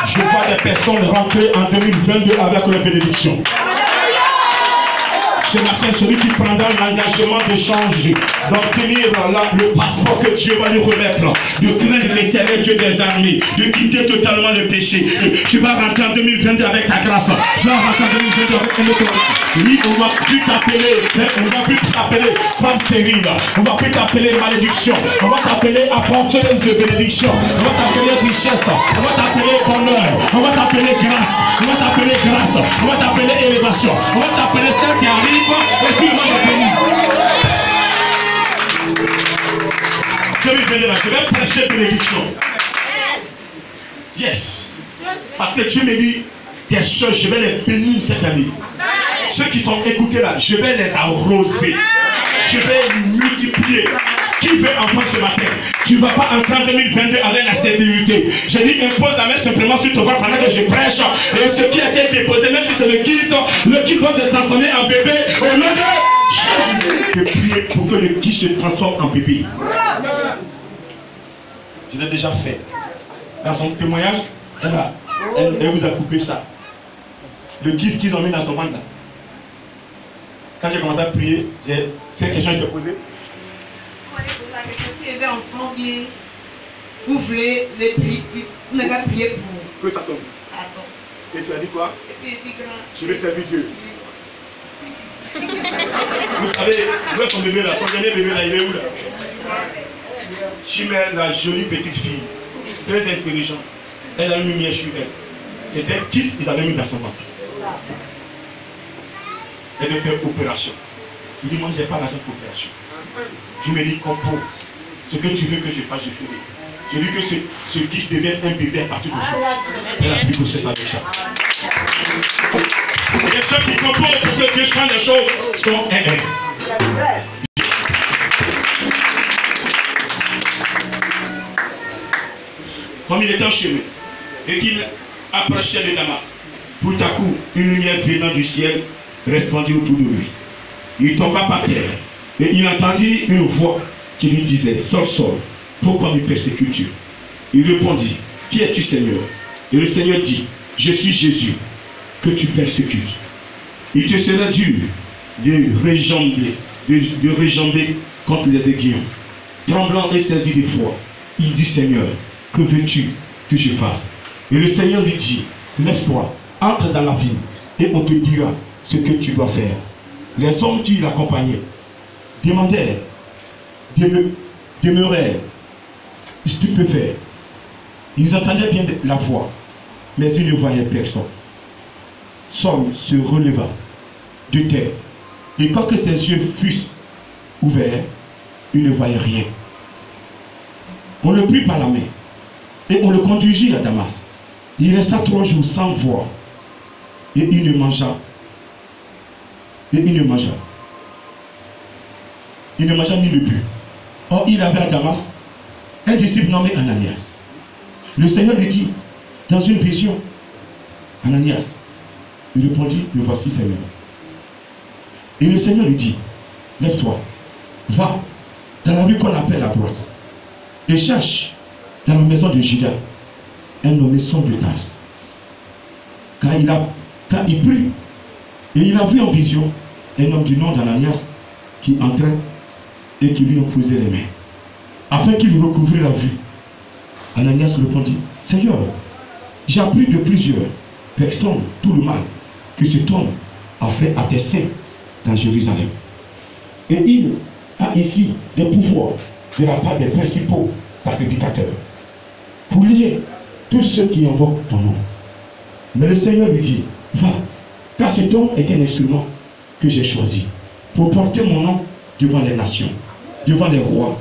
[SPEAKER 2] Je vois des personnes rentrer en 2022 avec la bénédiction. Ce matin, celui qui prendra l'engagement de changer, d'obtenir le passeport que Dieu va lui remettre, de craindre l'Éternel Dieu des armées, de quitter totalement le péché. Tu vas rentrer en 2022 avec ta grâce. Tu vas rentrer en 2022 avec un autre. Oui, on ne va plus t'appeler femme stérile. On ne va plus t'appeler malédiction. On va t'appeler apporteuse de bénédiction. On va t'appeler richesse. On va t'appeler bonheur. On va t'appeler grâce. On va t'appeler grâce. On va t'appeler élévation. On va t'appeler celle qui arrive et tout le monde est béni. Je vais prêcher bénédiction. Yes. Parce que Dieu me dit des choses, je vais les bénir cette année. Ceux qui t'ont écouté là, je vais les arroser. Je vais les multiplier. Qui veut enfant ce matin? Tu ne vas pas entrer en 2022 avec la sécurité. Je dis impose la main simplement sur ton corps pendant que je prêche. Et ce qui a été déposé, même si c'est le kiss va se transformer en bébé au nom de Jésus. Je prie pour que le kiss se transforme en bébé. Je l'ai déjà fait. Dans son témoignage, elle vous a coupé ça. Le kiss qu'ils ont mis dans son ventre là. Quand j'ai commencé à prier, cette question était posée.
[SPEAKER 1] Si un enfant vient, vous voulez les prier, vous n'avez qu'à prier pour
[SPEAKER 2] que ça tombe.
[SPEAKER 1] Ça tombe.
[SPEAKER 2] Et tu as dit quoi?
[SPEAKER 1] Et puis il dit grand.
[SPEAKER 2] Je vais servir Dieu. Vous savez, où est son bébé là? Son dernier bébé là, il est où là? Chimère, la jolie petite fille, très intelligente. Elle a une lumière sur elle. C'était qui ils avaient mis dans son ventre. Elle devait faire opération. Il dit, moi je n'ai pas l'argent pour opération. Tu me dis, compose. Ce que tu veux que je fasse, je ferai. Je dis que ce qui devienne un bébé à partir d'aujourd'hui. Elle a plus que ça avec ça. Et ceux qui composent pour que Dieu change les choses sont un. Comme il était en chemin et qu'il approchait de Damas, tout à coup, une lumière venant du ciel resplendit autour de lui. Il tomba par terre et il entendit une voix qui lui disait, Saul, Saul, pourquoi me persécutes-tu? Il répondit, qui es-tu, Seigneur? Et le Seigneur dit, je suis Jésus que tu persécutes. Il te sera dur de réjamber contre les aiguillons. Tremblant et saisi de foi, il dit, Seigneur, que veux-tu que je fasse? Et le Seigneur lui dit, lève-toi, entre dans la ville, et on te dira ce que tu dois faire. Les hommes qui l'accompagnaient demeurèrent stupéfaits. Ils entendaient bien la voix, mais ils ne voyaient personne. Saul se releva de terre, et quoique ses yeux fussent ouverts, il ne voyait rien. On le prit par la main, et on le conduisit à Damas. Il resta 3 jours sans voir, et il ne mangea. Il ne mangea ni ne but. Or, il avait à Damas un disciple nommé Ananias. Le Seigneur lui dit, dans une vision, Ananias, il répondit, me voici, Seigneur. Et le Seigneur lui dit, lève-toi, va dans la rue qu'on appelle la droite, et cherche dans la maison de Judas un nommé Saul de Tarse. Car il prit, et il a vu en vision un homme du nom d'Ananias qui entrait et qui lui imposait les mains, afin qu'il recouvre la vue. Ananias répondit, Seigneur, j'ai appris de plusieurs personnes tout le mal que cet homme a fait à tes saints dans Jérusalem. Et il a ici des pouvoirs de la part des principaux sacrificateurs pour lier tous ceux qui invoquent ton nom. Mais le Seigneur lui dit, va, car cet homme est un instrument que j'ai choisi pour porter mon nom devant les nations, devant les rois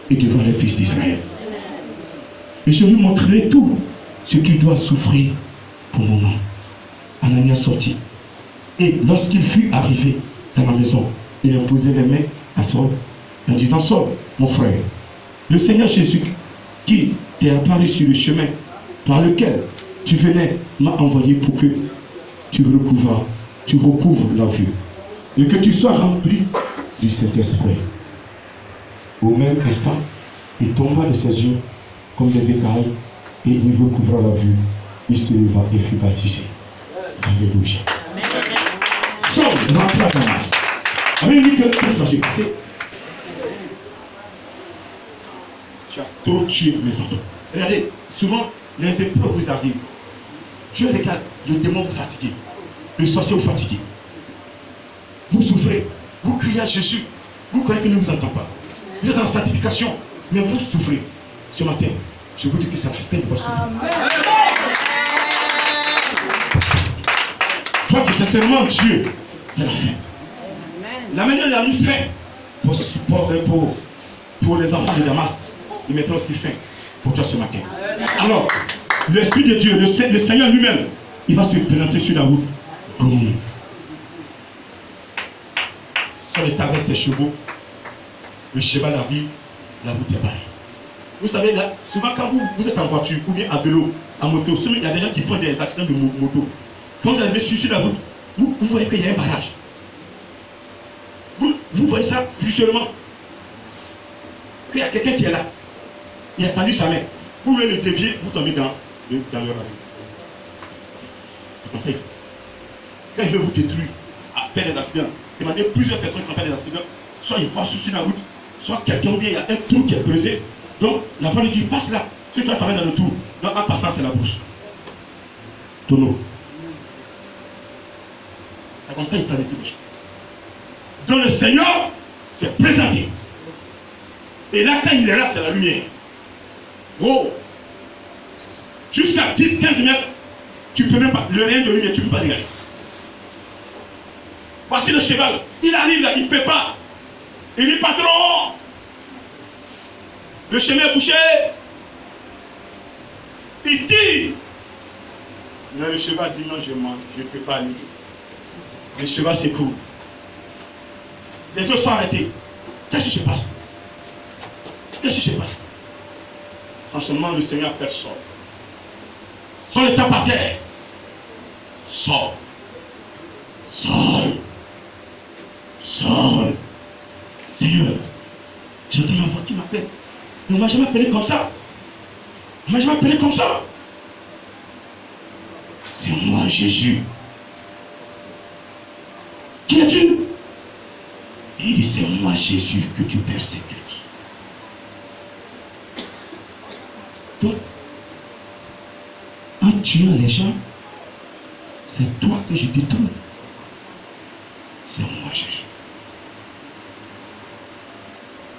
[SPEAKER 2] et devant les fils d'Israël. Et je lui montrerai tout ce qu'il doit souffrir pour mon nom. Ananias sortit. Et lorsqu'il fut arrivé dans la maison, il imposait les mains à Saul en disant, Saul, mon frère, le Seigneur Jésus qui t'est apparu sur le chemin par lequel tu venais m'a envoyé pour que tu recouvres la vue et que tu sois rempli du Saint-Esprit. Au même instant, il tomba de ses yeux comme des écailles et il recouvra la vue. Il se leva et fut baptisé. Alléluia. Saul rentra à Damas Avez-vous dit que qu'est-ce qui va se passer? Tu as trop tué mes enfants. Regardez, souvent, les épreuves vous arrivent. Dieu regarde, le démon vous fatigue. Le sorcier vous fatigue. Vous souffrez. Vous criez à Jésus. Vous croyez qu'il ne vous entend pas. Vous êtes en sanctification, mais vous souffrez. Ce matin, je vous dis que c'est la fin de votre souffrance. Toi qui sais seulement Dieu, c'est la fin. La manière il a mis fin pour les enfants de Damas. Il mettra aussi fin pour toi ce matin. Alors, l'Esprit de Dieu, le Seigneur lui-même, il va se présenter sur la route. Boum. Sur les tables, ses chevaux, le cheval arrive, la route est barrée. Vous savez, là, souvent quand vous êtes en voiture, ou bien à vélo, en moto, souvent il y a des gens qui font des accidents de moto. Quand vous arrivez sur la route, vous voyez qu'il y a un barrage. Vous voyez ça spirituellement. Il y a quelqu'un qui est là. Il a tendu sa main. Vous voulez le dévier, vous tombez dans le barrage. C'est comme ça qu'il faut. Quand il veut vous détruire, faire des accidents, demandez plusieurs personnes qui ont fait des accidents, soit une fois sur la route, soit quelqu'un ou bien il y a un trou qui est creusé. Donc la voie lui dit passe là. Si tu vas tomber dans le trou, donc en passant c'est la brousse. Tonneau. C'est comme ça qu'il planifie les choses. Donc le Seigneur s'est présenté. Et là, quand il est là, c'est la lumière. Oh! Jusqu'à 10-15 mètres, tu ne peux même pas, le rayon de lumière, tu ne peux pas regarder. Voici le cheval. Il arrive là, il ne peut pas. Il dit patron! Le chemin est bouché. Il tire. Mais le cheval dit non, je ne peux pas aller. Le cheval s'écoule. Les autres sont arrêtés. Qu'est-ce qui se passe? Qu'est-ce qui se passe? Essentiellement, le Seigneur appelle Saul. Saul est par terre. Saul. Saul. Saul. Seigneur, j'ai entendu ma voix qui m'appelle. Mais on ne m'a jamais appelé comme ça. On ne m'a jamais appelé comme ça. C'est moi, Jésus. Qui es-tu? Il dit, c'est moi, Jésus, que tu persécutes. Donc, en tuant les gens, c'est toi que je détruis. C'est moi, Jésus.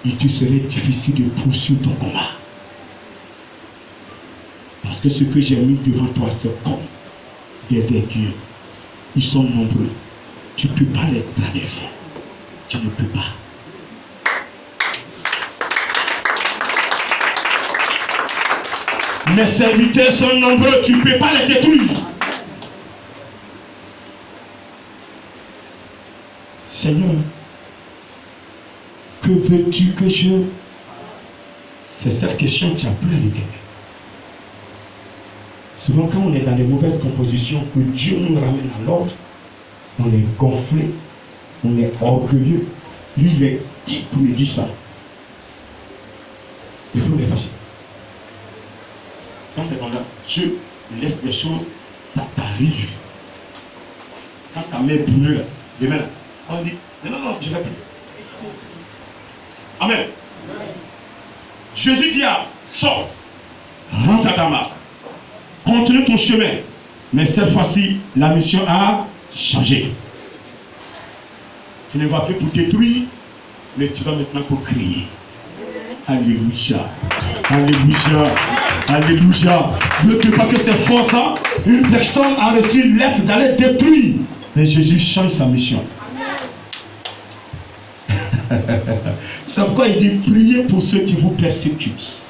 [SPEAKER 2] Il te serait difficile de poursuivre ton combat. Parce que ce que j'ai mis devant toi, c'est comme des aiguilles. Ils sont nombreux. Tu ne peux pas les traverser. Tu ne peux pas. Mes serviteurs sont nombreux. Tu ne peux pas les détruire. Seigneur, que veux-tu que je... C'est cette question qui a plu à l'Éternel. Souvent, quand on est dans les mauvaises compositions, que Dieu nous ramène à l'ordre, on est gonflé, on est orgueilleux. Lui, il est qui pour me dire ça? Il faut les fâcher. Dans ces temps-là, Dieu laisse les choses, ça t'arrive. Quand ta main brûle, demain, on dit, non, je ne vais plus. Amen. Jésus dit à Saul, rentre à Damas, continue ton chemin. Mais cette fois-ci, la mission a changé. Tu ne vas plus pour détruire, mais tu vas maintenant pour crier. Alléluia. Alléluia. Alléluia. Ne dis pas que c'est faux ça. Une personne a reçu une lettre d'aller détruire. Mais Jésus change sa mission. C'est pourquoi il dit priez pour ceux qui vous persécutent.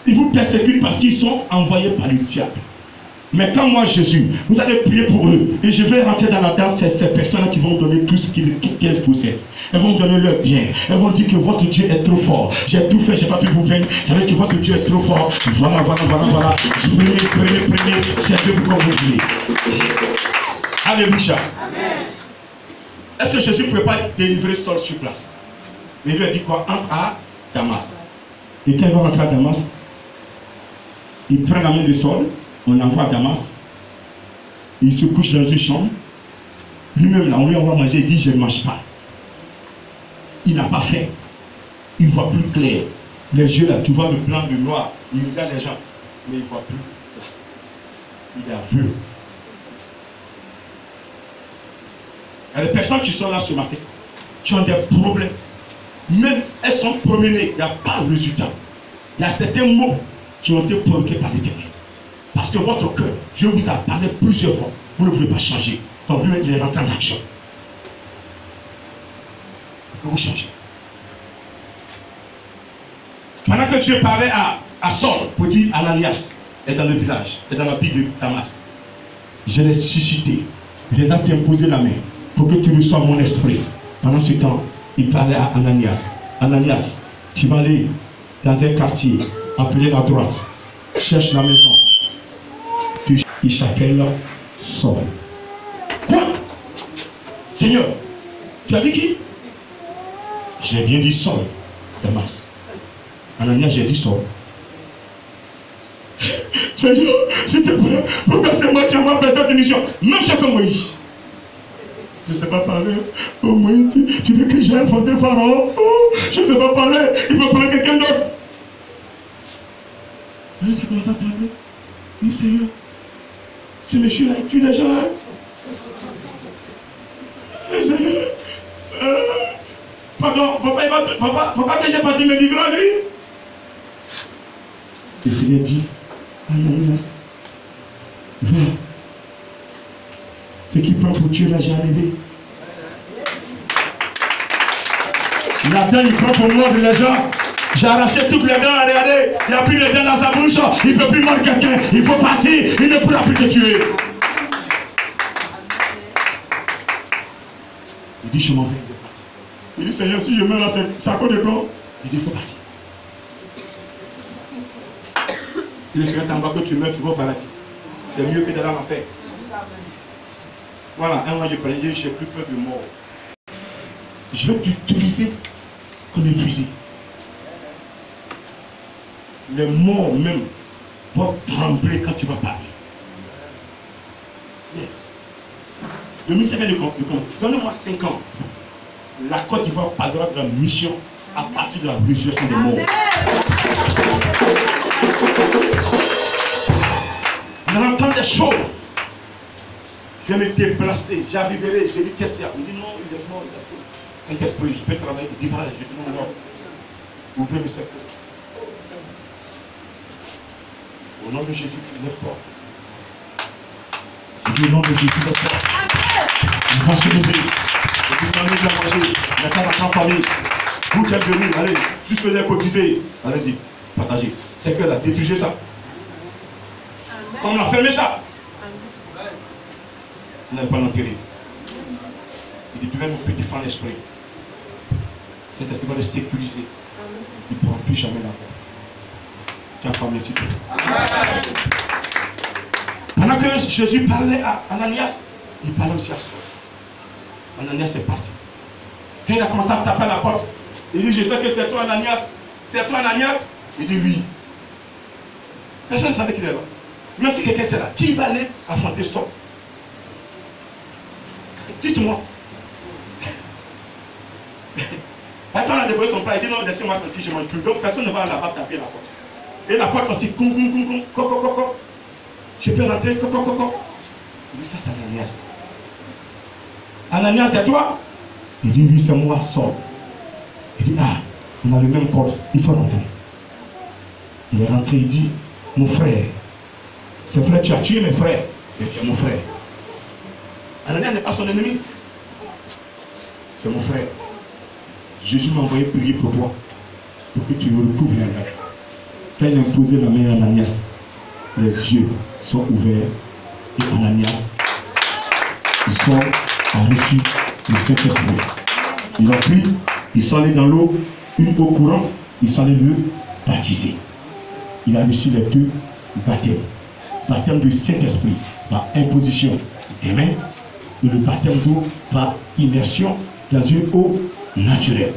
[SPEAKER 2] Ils vous persécutent parce qu'ils sont envoyés par le diable. Mais quand moi Jésus, vous allez prier pour eux. Et je vais rentrer dans la danse, c'est ces personnes qui vont donner tout ce qu'elles possèdent. Elles vont donner leur bien. Elles vont dire que votre Dieu est trop fort. J'ai tout fait, je n'ai pas pu vous vaincre. Vous savez que votre Dieu est trop fort. Voilà. Prenez. Servez-vous comme vous voulez. Alléluia. Est-ce que Jésus ne pouvait pas délivrer Saul sur place? Mais il lui a dit quoi? Entre à Damas. Et quand il va rentrer à Damas, il prend la main de Saul, on l'envoie à Damas, il se couche dans une chambre, Lui-même, là, on lui envoie manger, il dit, je ne mange pas. Il n'a pas faim. Il voit plus clair. Les yeux là, tu vois le blanc, le noir. Il regarde les gens, mais il ne voit plus. Il est aveugle. Il y a des personnes qui sont là ce matin, qui ont des problèmes. Même elles sont promenées, il n'y a pas de résultat. Il y a certains mots qui ont été provoqués par l'Éternel. Parce que votre cœur, Dieu vous a parlé plusieurs fois, vous ne voulez pas changer. Donc lui, il est rentré en action. Vous changez. Pendant que Dieu parlait à Saul, pour dire Ananias est dans le village, est dans la ville de Damas. Je l'ai suscité. Je vais t'imposer la main pour que tu reçoives mon esprit. Pendant ce temps, il parlait à Ananias. Ananias, tu vas aller dans un quartier appelé à droite. Cherche la maison. Il s'appelle Saul. Quoi? Seigneur, tu as dit qui? J'ai bien dit Saul, Damas. Ananias, j'ai dit Saul. Seigneur, s'il te plaît, pourquoi c'est moi qui envoie faire cette émission? Même chef comme Moïse. Je ne sais pas parler. Oh Moïse, tu veux que j'aille affronter Pharaon? Oh, je ne sais pas parler. Il faut prendre quelqu'un d'autre. Alors ça commence à parler. Oui, Seigneur. Ce monsieur-là, il tue les gens. Hein? Seigneur. Pardon, faut pas que j'ai parti me livrer à lui. Le Seigneur dit, Ananias, va. Ce qui prend pour tuer là, j'ai arrivé. Nathan, il prend pour mordre les gens. J'ai arraché toutes les dents, regardez. Il n'y a plus de dents dans sa bouche. Il ne peut plus mordre quelqu'un. Il faut partir. Il ne pourra plus te tuer. Il dit, je m'en vais. Il dit, Seigneur, si je meurs là, c'est à cause de quoi? Il dit, il faut partir. Si le Seigneur t'envoie que tu meurs, tu vas au paradis. C'est mieux que d'aller en enfer. Voilà, un mois je prenais, j'ai plus peur de mort. Je vais t'utiliser comme une fusil. Les morts même vont trembler quand tu vas parler. Yes. Le ministère vient de commencer. Donne-moi 5 ans. La Côte d'Ivoire parlera de la mission à partir de la résurrection des morts. On entend des choses. Je vais me déplacer, j'arriverai, je dis qu'est-ce qu'il y a? Il dit non, il est mort, il est mort. Saint-Esprit, je peux travailler, il dit voilà, je dis non, non. Ouvrez le cercle. Au nom de Jésus, lève-toi. Je dis au nom de Jésus, lève-toi. Il va se lever. Et puis famille va manger. Maintenant, la grande famille. Vous qui êtes venus, allez, tout ce que vous avez cotisé, allez-y, partagez. C'est que là, détruisez ça. On a fermé ça. Vous n'allez pas l'enterrer. Il dit, tu vas me défendre l'esprit. Cet esprit va le sécuriser. Il ne pourra plus jamais l'avoir. Tiens, parmi ici. Pendant que Jésus parlait à Ananias, il parlait aussi à Saul. Ananias est parti. Quand il a commencé à taper à la porte, il dit, je sais que c'est toi Ananias. C'est toi Ananias? Il dit oui. Personne ne savait qu'il est là. Même si quelqu'un c'est là, qui va aller affronter Saul? Dites-moi. Quand on a déposé son plat, il dit non, laissez-moi tranquille, je ne mange plus. Donc personne ne va là-bas taper la porte. Et la porte aussi, coco. Je peux rentrer, coco. Il dit ça, c'est Ananias. Ananias, c'est toi? Il dit oui, c'est moi, Saul. Il dit ah, on a le même corps, il faut rentrer. Il est rentré, il dit mon frère, c'est vrai, tu as tué mes frères, mais tu es mon frère. Ananias n'est pas son ennemi. C'est mon frère. Jésus m'a envoyé prier pour toi, pour que tu recouvres la main. Quand il a posé la main à Ananias, les yeux sont ouverts et Ananias, a reçu le Saint-Esprit. Ils ont pris, ils sont allés dans l'eau, une eau courante, ils sont allés le baptiser. Il a reçu les 2 baptêmes. Baptême du Saint-Esprit par imposition des mains et le baptême d'eau par immersion dans une eau naturelle.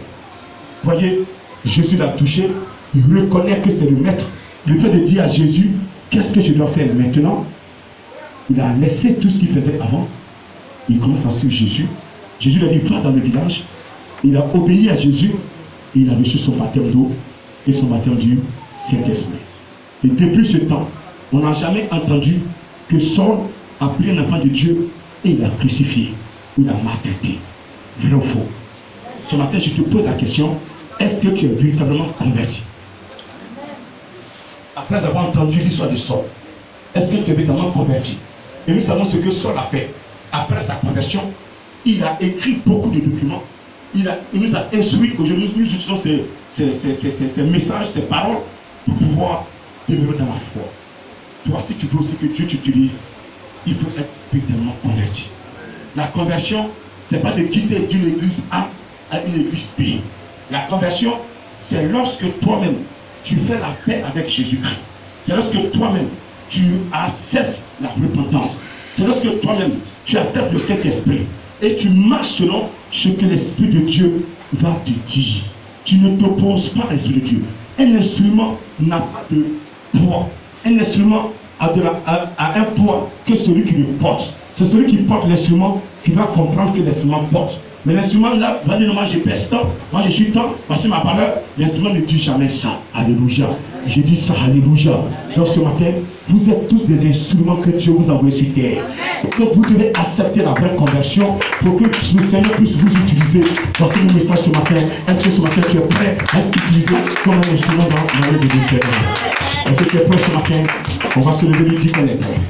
[SPEAKER 2] Voyez, Jésus l'a touché, il reconnaît que c'est le maître. Le fait de dire à Jésus, qu'est-ce que je dois faire maintenant? Il a laissé tout ce qu'il faisait avant il commence à suivre Jésus. Jésus lui a dit, va dans le village. Il a obéi à Jésus et il a reçu son baptême d'eau et son baptême du Saint-Esprit. Et depuis ce temps, on n'a jamais entendu que Saul a pris un enfant de Dieu et il l'a crucifié ou il l'a maltraité. Vrai ou faux? Ce matin, je te pose la question, est-ce que tu es véritablement converti? Après avoir entendu l'histoire de Saul, est-ce que tu es véritablement converti? Et nous savons ce que Saul a fait. Après sa conversion, il a écrit beaucoup de documents. Il nous a instruit. Aujourd'hui, nous utilisons ces messages, ces paroles pour pouvoir demeurer dans la foi. Toi, si tu veux aussi que Dieu t'utilise, il faut être véritablement converti. La conversion, ce n'est pas de quitter d'une église A à une église B. La conversion, c'est lorsque toi-même, tu fais la paix avec Jésus-Christ. C'est lorsque toi-même, tu acceptes la repentance. C'est lorsque toi-même, tu acceptes le Saint-Esprit et tu marches selon ce que l'Esprit de Dieu va te dire. Tu ne t'opposes pas à l'Esprit de Dieu. Un instrument n'a pas de poids. Un instrument a un poids que celui qui le porte. C'est celui qui porte l'instrument qui va comprendre que l'instrument porte. Mais l'instrument là va dire, moi je pèse tant, moi je suis tant, voici ma valeur. L'instrument ne dit jamais ça. Alléluia. Je dis ça, alléluia. Donc ce matin, vous êtes tous des instruments que Dieu vous a envoyés sur terre. Donc vous devez accepter la vraie conversion pour que le Seigneur puisse vous utiliser. Voici le message ce matin. Est-ce que ce matin tu es prêt à être utilisé comme un instrument dans l'œuvre de Dieu? Est-ce que tu es prêt ce matin? On va se lever et dire qu'on est prêt.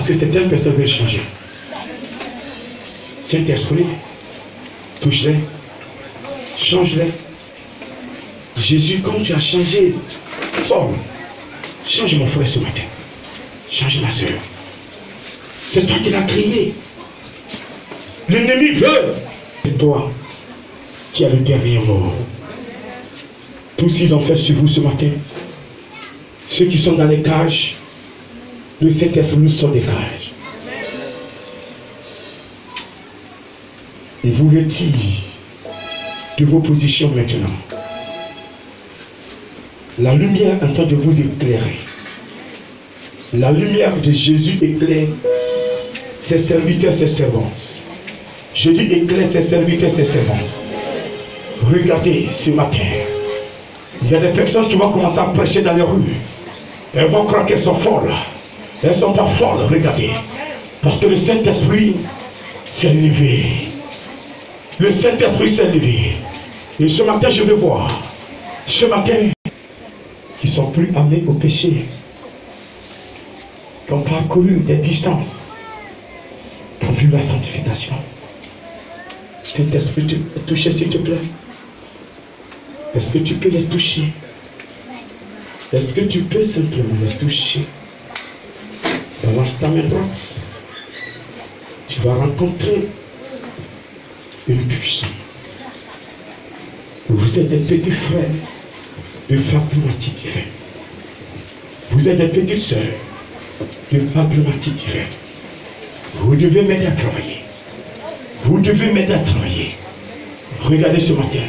[SPEAKER 2] Certaines personnes veulent changer. Saint-Esprit, touche-les, change-les. Jésus, comme tu as changé Saul, change mon frère ce matin. Change ma soeur. C'est toi qui l'as créé. L'ennemi veut. C'est toi qui as le dernier mot. Tous ils ont fait sur vous ce matin. Ceux qui sont dans les cages, le Saint-Esprit nous sort des cages. Et vous retire de vos positions maintenant. La lumière est en train de vous éclairer. La lumière de Jésus éclaire ses serviteurs, ses servantes. Je dis éclaire ses serviteurs, ses servantes. Regardez ce matin. Il y a des personnes qui vont commencer à prêcher dans les rues. Elles vont croire qu'elles sont folles. Elles ne sont pas folles, regardez. Parce que le Saint-Esprit s'est levé. Le Saint-Esprit s'est levé. Et ce matin, je veux voir ce matin qui sont plus amenés au péché, qui ont parcouru des distances pour vivre la sanctification. Saint-Esprit, tu peux toucher, s'il te plaît. Est-ce que tu peux les toucher? Est-ce que tu peux simplement les toucher? Lance ta main droite. Tu vas rencontrer une puissance. Vous êtes des petits frères de fabulati divin. Vous êtes des petites sœurs de fabulati divin. Vous devez m'aider à travailler. Vous devez m'aider à travailler. Regardez ce matin.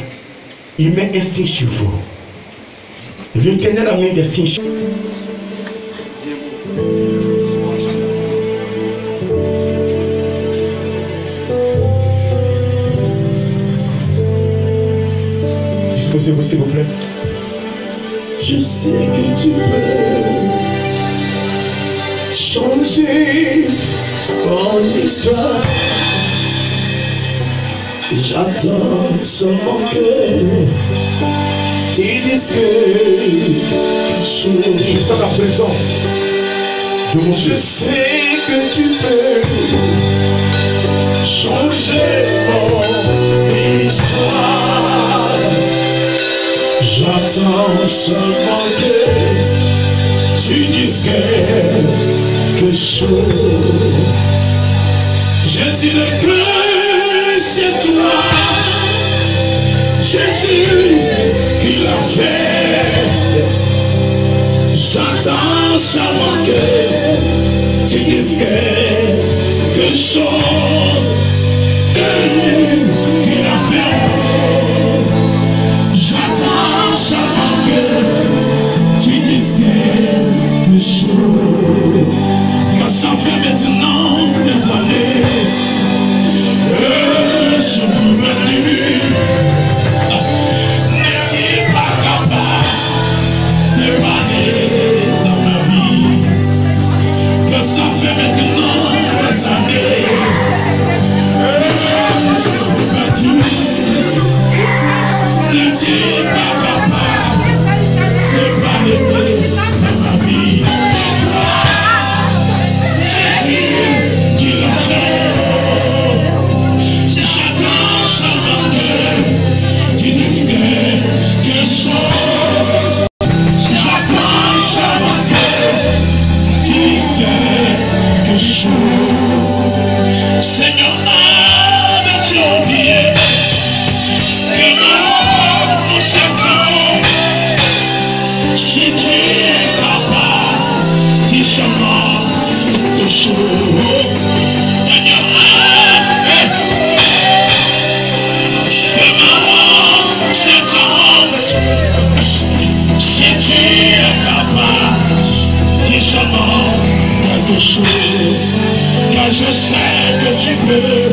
[SPEAKER 2] Il met un signe sur vous. L'Éternel a mis des signes sur vous. Disposez-vous s'il vous plaît.
[SPEAKER 3] Je sais que tu peux changer mon histoire. J'attends seulement que tu dises quelque chose.
[SPEAKER 2] Juste à la présence de mon Dieu.
[SPEAKER 3] Je sais que tu peux changer mon histoire. J'attends seulement que tu dises quelque chose. Je dirai que c'est toi, Jésus, qui l'a fait. J'attends seulement que tu dises quelque chose. Qui l'a fait. J'attends seulement que tu dises quelque chose. Car ça fait maintenant des années. Je me dis, n'est-il pas capable de m'aller dans ma vie? Que ça fait maintenant des années. Je me dis, n'est-il pas capable de m'aller dans ma vie? Jésus qui l'a fait. Quelque chose, j'attends seulement que tu dises quelque chose. Seigneur, as-tu oublié que mon Satan, si tu es capable, dis seulement quelque chose. Seigneur, si tu es capable, dis seulement quelque chose, car je sais que tu peux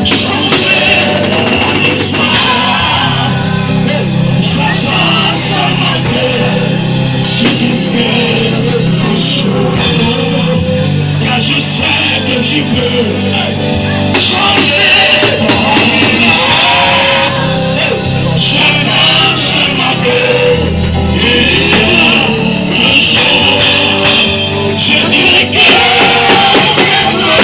[SPEAKER 3] changer mon histoire. J'attends seulement que tu dises quelque chose, car je sais que tu peux changer mon histoire. J'attends seulement que tu dises quelque chose. Je dirais que c'est toi,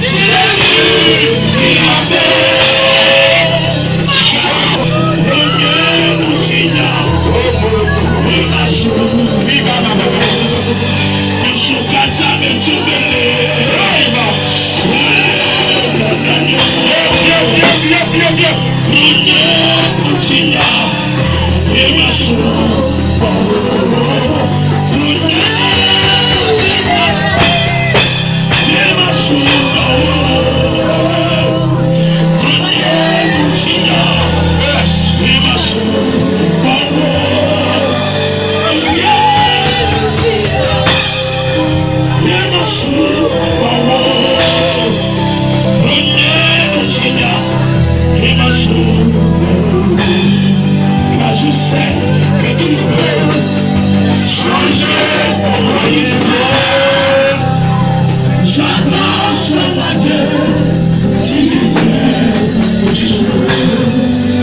[SPEAKER 3] Jésus qui l'a fait. Le mieux nous ignore, et ma souris va m'avoir. Je suis prêt à me tuer. Car je sais que tu peux changer mon histoire. J'attends seulement que tu dises quelque chose.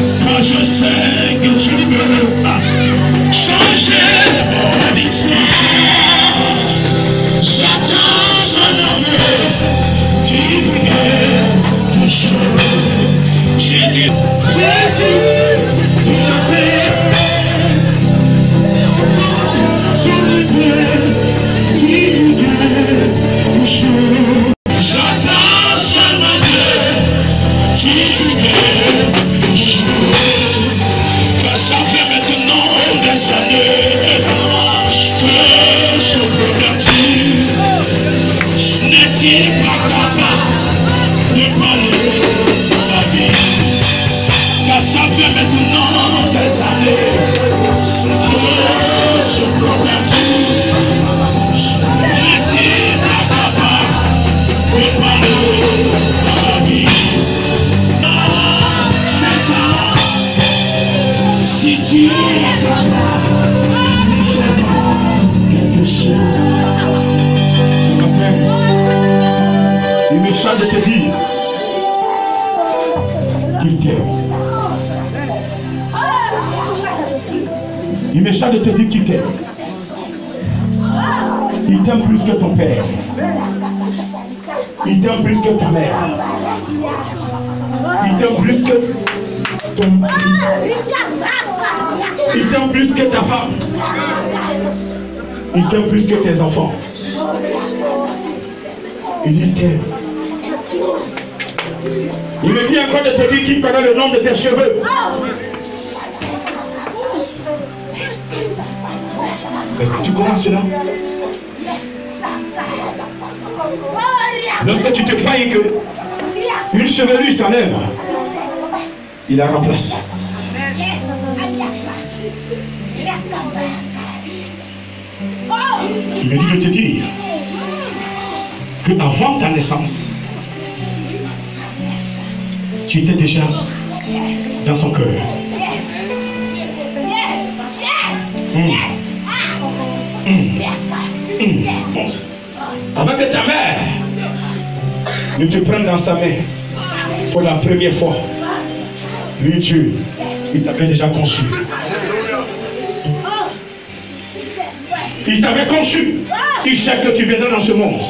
[SPEAKER 3] ça ne dérange que ce problème. N'es-tu pas capable de parler de ma vie? Car ça fait maintenant des années que ce problème. N'es-tu pas capable de parler de ma vie? Si tu es capable, fais-moi quelque chose.
[SPEAKER 2] Ce matin, il m'échappe de te dire qu'il t'aime. Il m'échappe de te dire qu'il t'aime. Il t'aime plus que ton père. Il t'aime plus que ta mère. Il t'aime plus que ton mari. Il t'aime plus que ta femme. Il t'aime plus que tes enfants. Il t'aime. Il me dit encore de te dire qu'il connaît le nom de tes cheveux. Est-ce que tu comprends cela? Lorsque tu te croyais que une chevelure s'enlève, il la remplace. Il me dit de te dire que avant ta naissance, tu étais déjà dans son cœur. Avant que ta mère ne te prenne dans sa main pour la première fois, lui Dieu, il t'avait déjà conçu. Il t'avait conçu. Il sait que tu viendras dans ce monde.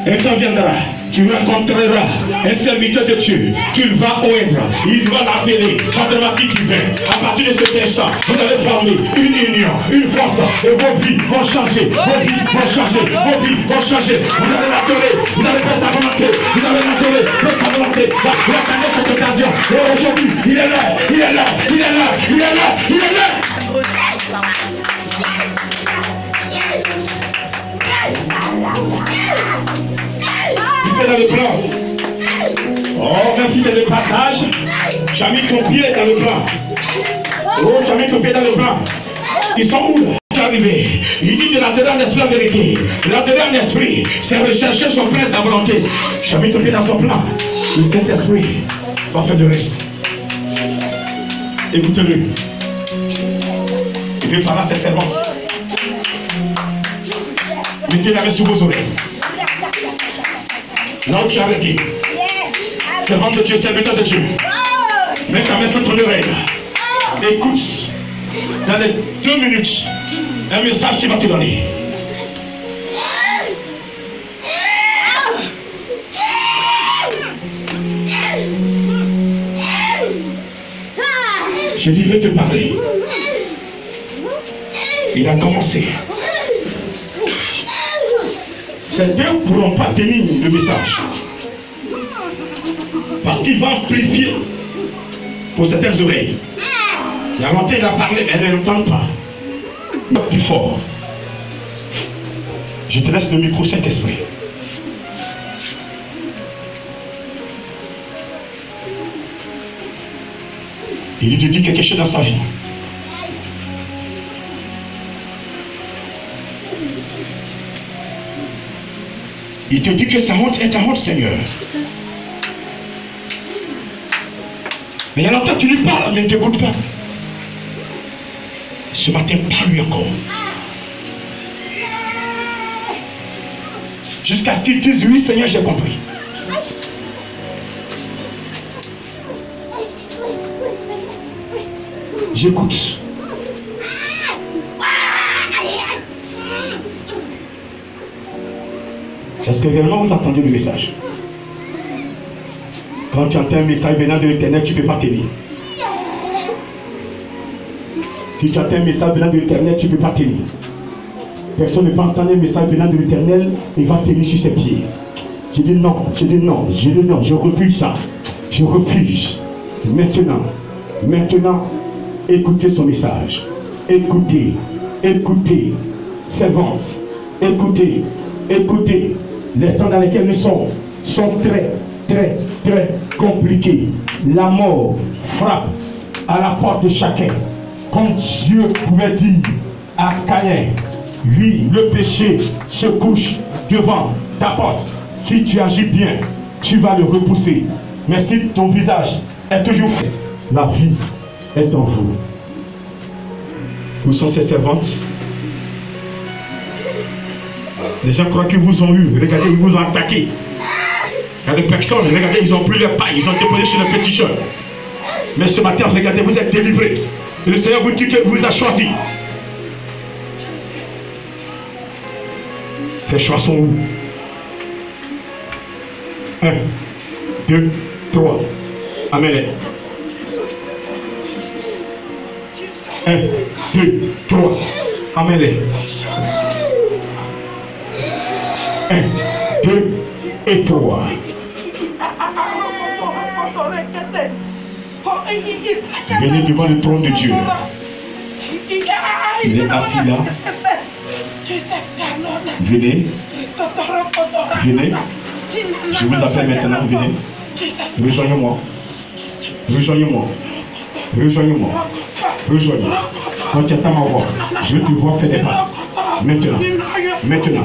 [SPEAKER 2] Et tu viendras. Tu rencontreras un serviteur de Dieu qu'il va oindre. Il va l'appeler. Automatique divin. À partir de cet instant, vous allez former une union, une force. Et vos vies vont changer. Vos vies vont changer. Vos vies vont changer. Vous allez l'adorer. Vous allez faire sa volonté. Vous allez l'adorer. Faire sa volonté. Vous attendez cette occasion. Et aujourd'hui, il est là. Il est là. Il est là. Il est là. Il est là. Tu es dans le plan. Oh, même si c'est le passage, tu as mis ton pied dans le plan. Oh, tu as mis ton pied dans le plan. Ils sont où là? Tu es arrivé. Il dit de l'adorer en esprit en vérité. L'adorer en esprit, c'est rechercher son plein sa volonté. Tu as mis ton pied dans son plan. Le Saint-Esprit va faire le reste. Écoutez-le. Il veut parler à ses servantes. Mettez la main sur vos oreilles. Là où tu as arrêté. Servant de Dieu, serviteur de Dieu. Mets ta main sur ton oreille. Écoute. Dans les 2 minutes, un message qui va te donner. Je dis, je vais te parler. Il a commencé. Certains ne pourront pas tenir le message. Parce qu'il va amplifier pour certaines oreilles. La montée, il a parlé, elle n'entend pas. Plus fort. Je te laisse le micro, Saint-Esprit. Il te dit quelque chose dans sa vie. Il te dit que sa honte est ta honte, Seigneur. Mais il y a longtemps tu lui parles, mais il ne t'écoute pas. Ce matin, parle-lui encore. Jusqu'à ce qu'il dise oui, Seigneur, j'ai compris. J'écoute. Est-ce que réellement vous entendez le message? Quand tu entends un message venant de l'Éternel, tu ne peux pas tenir. Si tu entends un message venant de l'Éternel, tu ne peux pas tenir. Personne ne peut entendre un message venant de l'Éternel et va tenir sur ses pieds. Je dis non, je dis non, je dis non, je refuse ça. Je refuse. Maintenant, écoutez son message.
[SPEAKER 3] écoutez, écoutez, servance, écoutez, écoutez. Les temps dans lesquels nous sommes sont très, très, très compliqués. La mort frappe à la porte de chacun. Comme Dieu pouvait dire à Caïn, oui, le péché se couche devant ta porte. Si tu agis bien, tu vas le repousser. Mais si ton visage est toujours fait, la vie est en vous. Où sont ces servantes? Les gens croient qu'ils vous ont eu. Regardez, ils vous ont attaqué. Il y a des personnes, regardez, ils ont pris leur paille, ils ont déposé sur le petit chemin. Mais ce matin, regardez, vous êtes délivrés. Et le Seigneur vous dit qu'il vous a choisi. Ces choix sont où? 1, 2, 3. Amen. 1, 2, 3. Amen. 1, 2 et 3. Venez devant le trône de Dieu. Il est assis là. Venez. Venez. Je vous appelle maintenant. Venez. Rejoignez-moi. Rejoignez-moi. Rejoignez-moi. Rejoignez. Quand tu attends ma voix, je vais te voir faire des pas. Maintenant. Maintenant.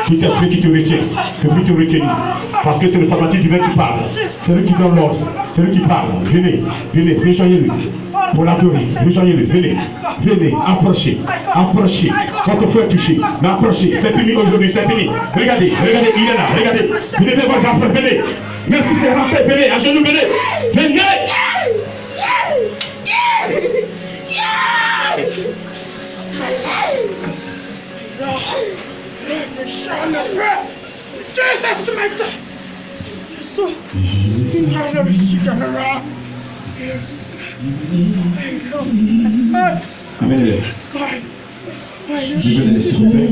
[SPEAKER 3] Tout esprit qui te retient, que vous te retenir. Parce que c'est le tabernacle divin qui parle. C'est lui qui donne l'ordre. C'est lui qui parle. Venez. Venez. Rejoignez-lui. Pour l'adorer. Rejoignez-lui. Venez. Venez. Approchez. Approchez. Votre frère touché. Mais approchez. C'est fini aujourd'hui. C'est fini. Regardez. Regardez. Il est là. Regardez. Venez voir grand frère. Venez. Même si c'est rentré. Venez. À genoux. Venez. Venez. Amen. Je vais laisser vous plaît.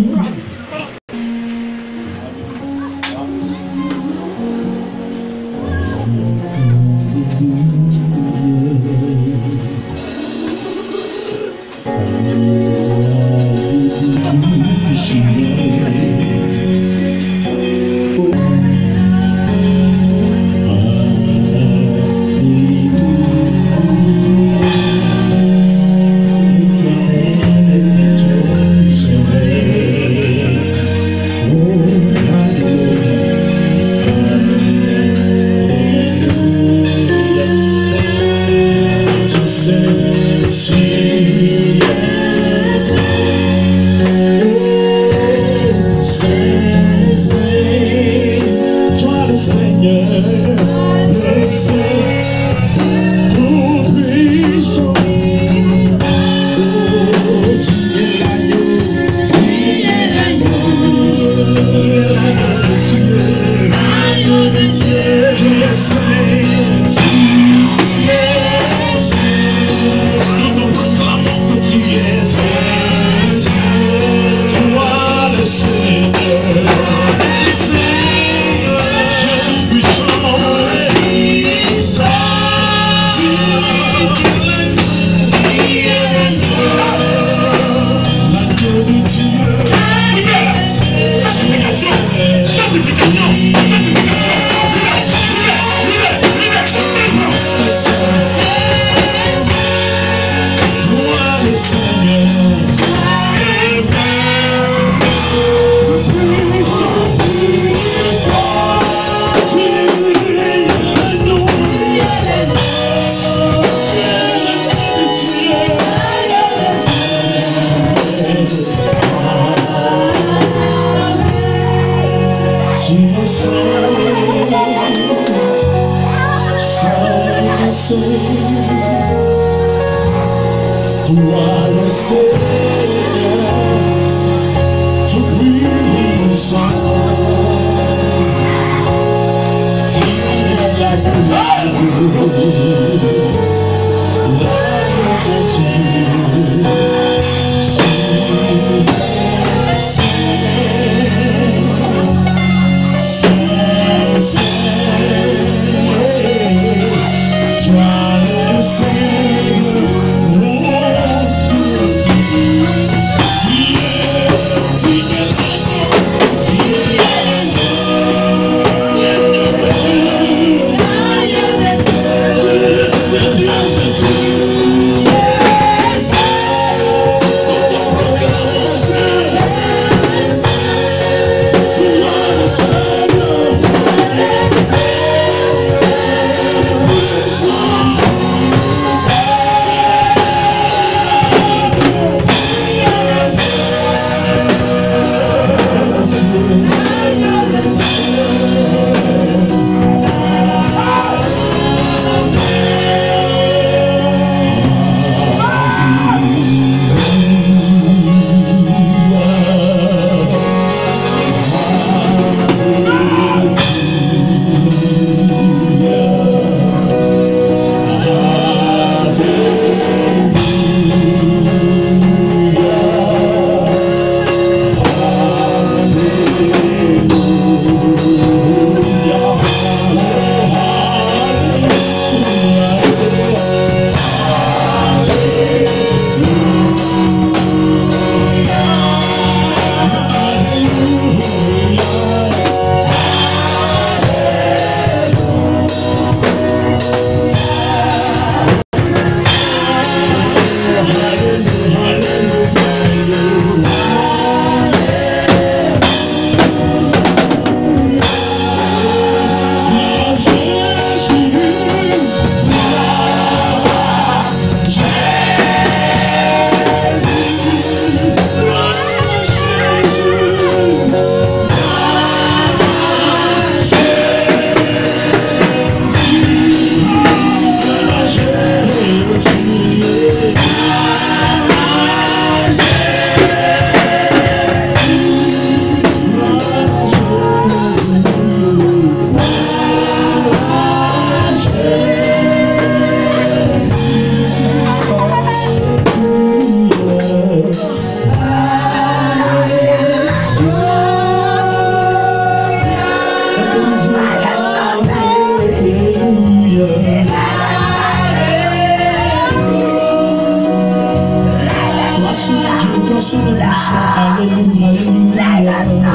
[SPEAKER 3] sous le bouchon. Alléluia, alléluia.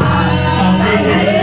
[SPEAKER 3] Alléluia.